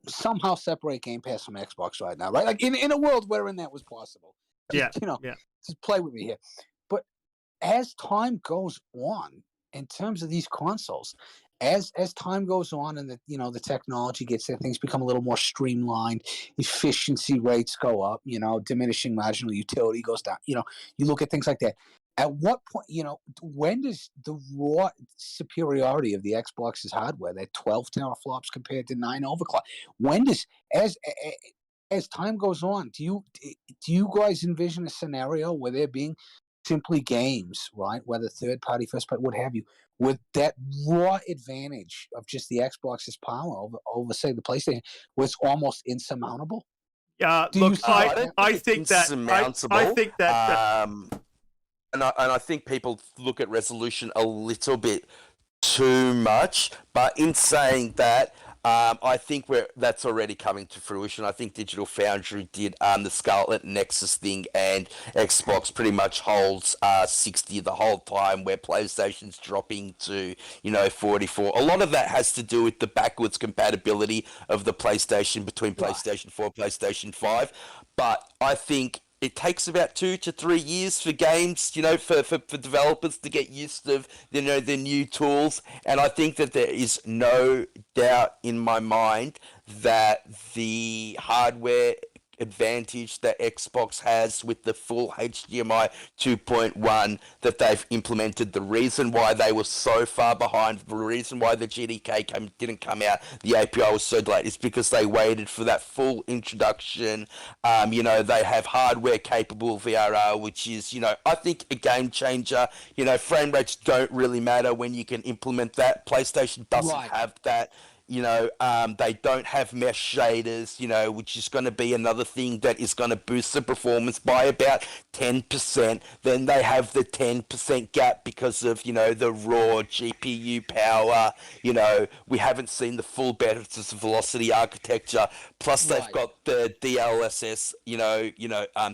somehow separate Game Pass from Xbox right now, right? Like in a world wherein that was possible. Just play with me here. But as time goes on, in terms of these consoles, as time goes on and the technology gets there, things become a little more streamlined, efficiency rates go up, diminishing marginal utility goes down. You look at things like that. At what point, when does the raw superiority of the Xbox's hardware, that 12 teraflops compared to 9 overclock, when does, as time goes on, do you guys envision a scenario where there being simply games, right, whether third party, first party, what have you, with that raw advantage of just the Xbox's power over say the PlayStation, was almost insurmountable? Look, I think that. And I think people look at resolution a little bit too much. But in saying that, I think that's already coming to fruition. I think Digital Foundry did the Scarlet Nexus thing, and Xbox pretty much holds 60 the whole time, where PlayStation's dropping to 44. A lot of that has to do with the backwards compatibility of the PlayStation between PlayStation 4 and PlayStation 5. But I think it takes about 2 to 3 years for games, for developers to get used to, the new tools. And I think that there is no doubt in my mind that the hardware advantage that Xbox has with the full HDMI 2.1 that they've implemented, the reason why they were so far behind, the reason why the GDK didn't come out, the API was so delayed, is because they waited for that full introduction. They have hardware capable VRR, which is, I think a game changer. Frame rates don't really matter when you can implement that. PlayStation doesn't have that. They don't have mesh shaders, which is going to be another thing that is going to boost the performance by about 10%. Then they have the 10% gap because of, the raw GPU power. We haven't seen the full benefits of velocity architecture. Plus, they've got the DLSS,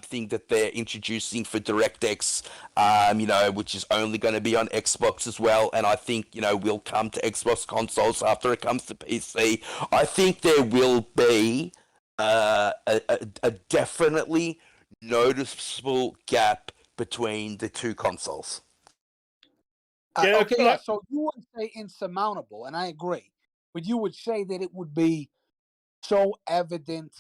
thing that they're introducing for DirectX, which is only going to be on Xbox as well. And I think, will come to Xbox consoles after it comes to PC. I think there will be a definitely noticeable gap between the two consoles. So you would say insurmountable, and I agree, but you would say that it would be so evident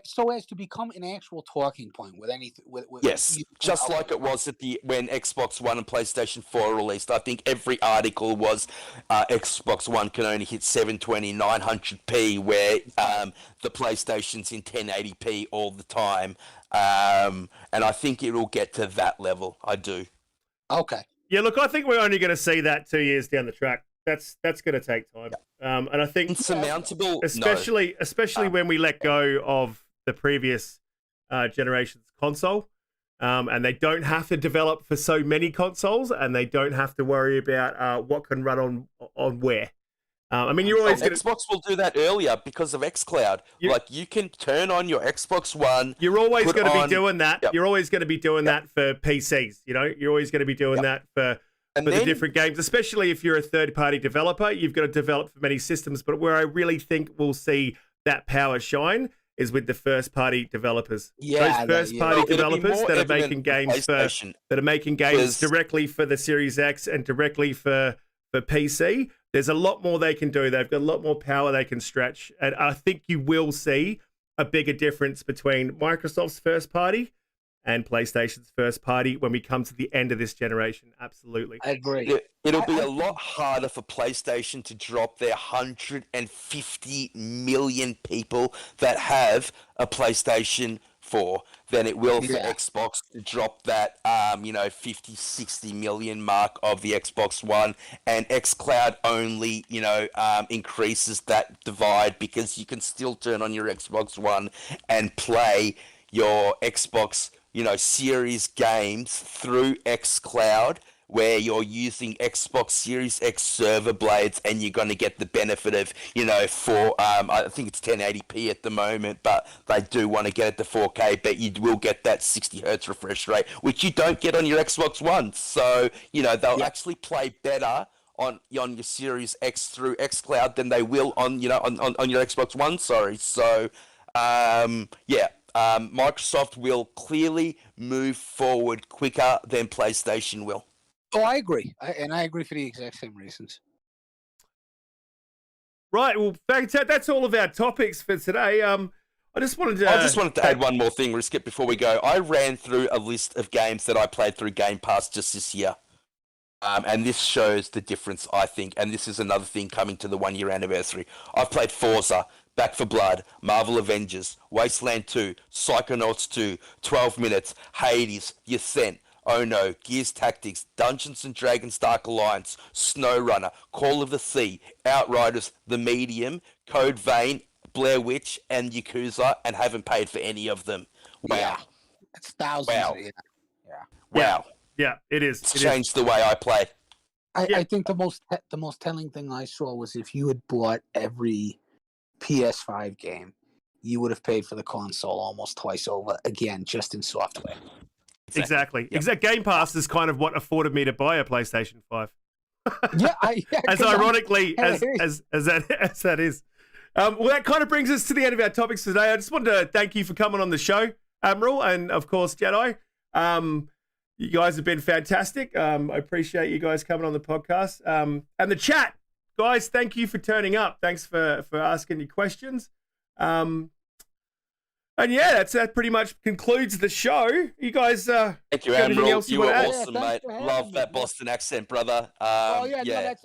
so as to become an actual talking point with anything. Yes, just like it was when Xbox One and PlayStation 4 released. I think every article was Xbox One can only hit 720, 900p, where the PlayStation's in 1080p all the time. And I think it will get to that level. I do. Okay. Yeah, look, I think we're only going to see that 2 years down the track. That's going to take time. And I think insurmountable, especially when we let go of the previous generation's console, and they don't have to develop for so many consoles, and they don't have to worry about what can run on where. I mean, you're always Xbox will do that earlier because of xCloud. You can turn on your Xbox One. You're always going to be doing that. Yep. You're always going to be doing that for PCs. You're always going to be doing that for the different games, especially if you're a third-party developer. You've got to develop for many systems. But where I really think we'll see that power shine is with the first-party developers. Those first-party developers that are making games directly for the Series X and directly for PC. There's a lot more they can do. They've got a lot more power they can stretch, and I think you will see a bigger difference between Microsoft's first-party and PlayStation's first party when we come to the end of this generation. Absolutely. I agree. It'll be a lot harder for PlayStation to drop their 150 million people that have a PlayStation 4 than it will for Xbox to drop that, 50, 60 million mark of the Xbox One. And xCloud only, increases that divide because you can still turn on your Xbox One and play your Xbox, Series games through xCloud, where you're using Xbox Series X server blades, and you're going to get the benefit of, I think it's 1080p at the moment, but they do want to get it to 4K, but you will get that 60 hertz refresh rate, which you don't get on your Xbox One. So, they'll actually play better on your Series X through xCloud than they will on your Xbox One. Sorry. So, Microsoft will clearly move forward quicker than PlayStation will. Oh, I agree. I agree for the exact same reasons. Right. Well, that's all of our topics for today. I just wanted to add one more thing, Riskit, before we go. I ran through a list of games that I played through Game Pass just this year. And this shows the difference, I think. And this is another thing coming to the 1-year anniversary. I've played Forza, Back for Blood, Marvel Avengers, Wasteland 2, Psychonauts 2, 12 Minutes, Hades, The Ascent, Oh No, Gears Tactics, Dungeons & Dragons Dark Alliance, SnowRunner, Call of the Sea, Outriders, The Medium, Code Vein, Blair Witch, and Yakuza, and haven't paid for any of them. Wow. Yeah. It's thousands. Wow. Wow. Yeah, it is. It's changed the way I play. I think the most telling thing I saw was if you had bought every PS5 game, you would have paid for the console almost twice over, again, just in software. Exactly. Yep. Game Pass is kind of what afforded me to buy a PlayStation 5. As ironically as that is. Well, that kind of brings us to the end of our topics today. I just wanted to thank you for coming on the show, Admiral, and of course, Jedi. You guys have been fantastic. I appreciate you guys coming on the podcast. And the chat, guys, thank you for turning up. Thanks for asking your questions. And yeah, that pretty much concludes the show. You guys, thank you, Admiral. You were awesome, mate. Love that Boston accent, brother. I'm waiting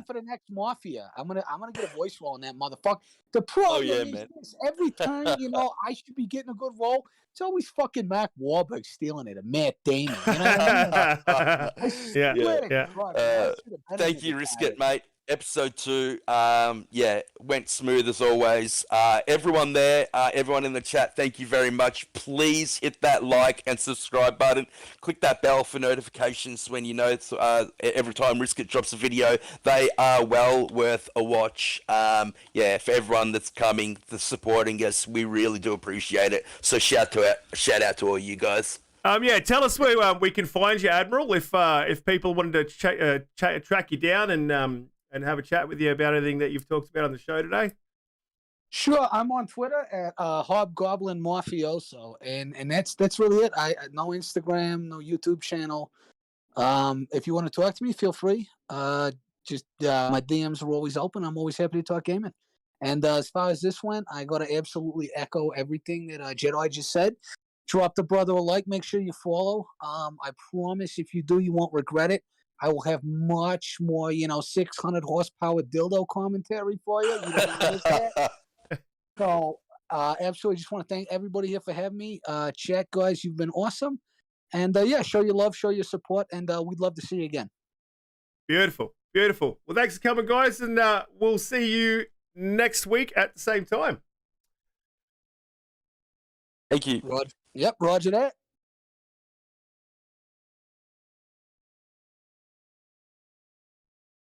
for the next Mafia. I'm gonna get a voice role in that motherfucker. The problem is this, every time I should be getting a good role, it's always fucking Mark Wahlberg stealing it, or Matt Damon. You know what I mean? Thank you, Riskit, mate. Episode 2, went smooth as always. Everyone there, everyone in the chat, thank you very much. Please hit that like and subscribe button. Click that bell for notifications when it's every time Riskit drops a video. They are well worth a watch. For everyone that's coming, that's supporting us, we really do appreciate it. So shout out to all you guys. Tell us where we can find you, Admiral, if people wanted to track you down and have a chat with you about anything that you've talked about on the show today. Sure, I'm on Twitter at Hobgoblin Mafioso, and that's really it. I no Instagram, no YouTube channel. If you want to talk to me, feel free. My DMs are always open. I'm always happy to talk gaming. And as far as this went, I got to absolutely echo everything that Jedi just said. Drop the brother a like. Make sure you follow. I promise if you do, you won't regret it. I will have much more, 600 horsepower dildo commentary for you. You don't want to miss that. So, absolutely, just want to thank everybody here for having me. Chat, guys, you've been awesome. And, show your love, show your support, and we'd love to see you again. Beautiful, beautiful. Well, thanks for coming, guys, and we'll see you next week at the same time. Thank you. Roger that.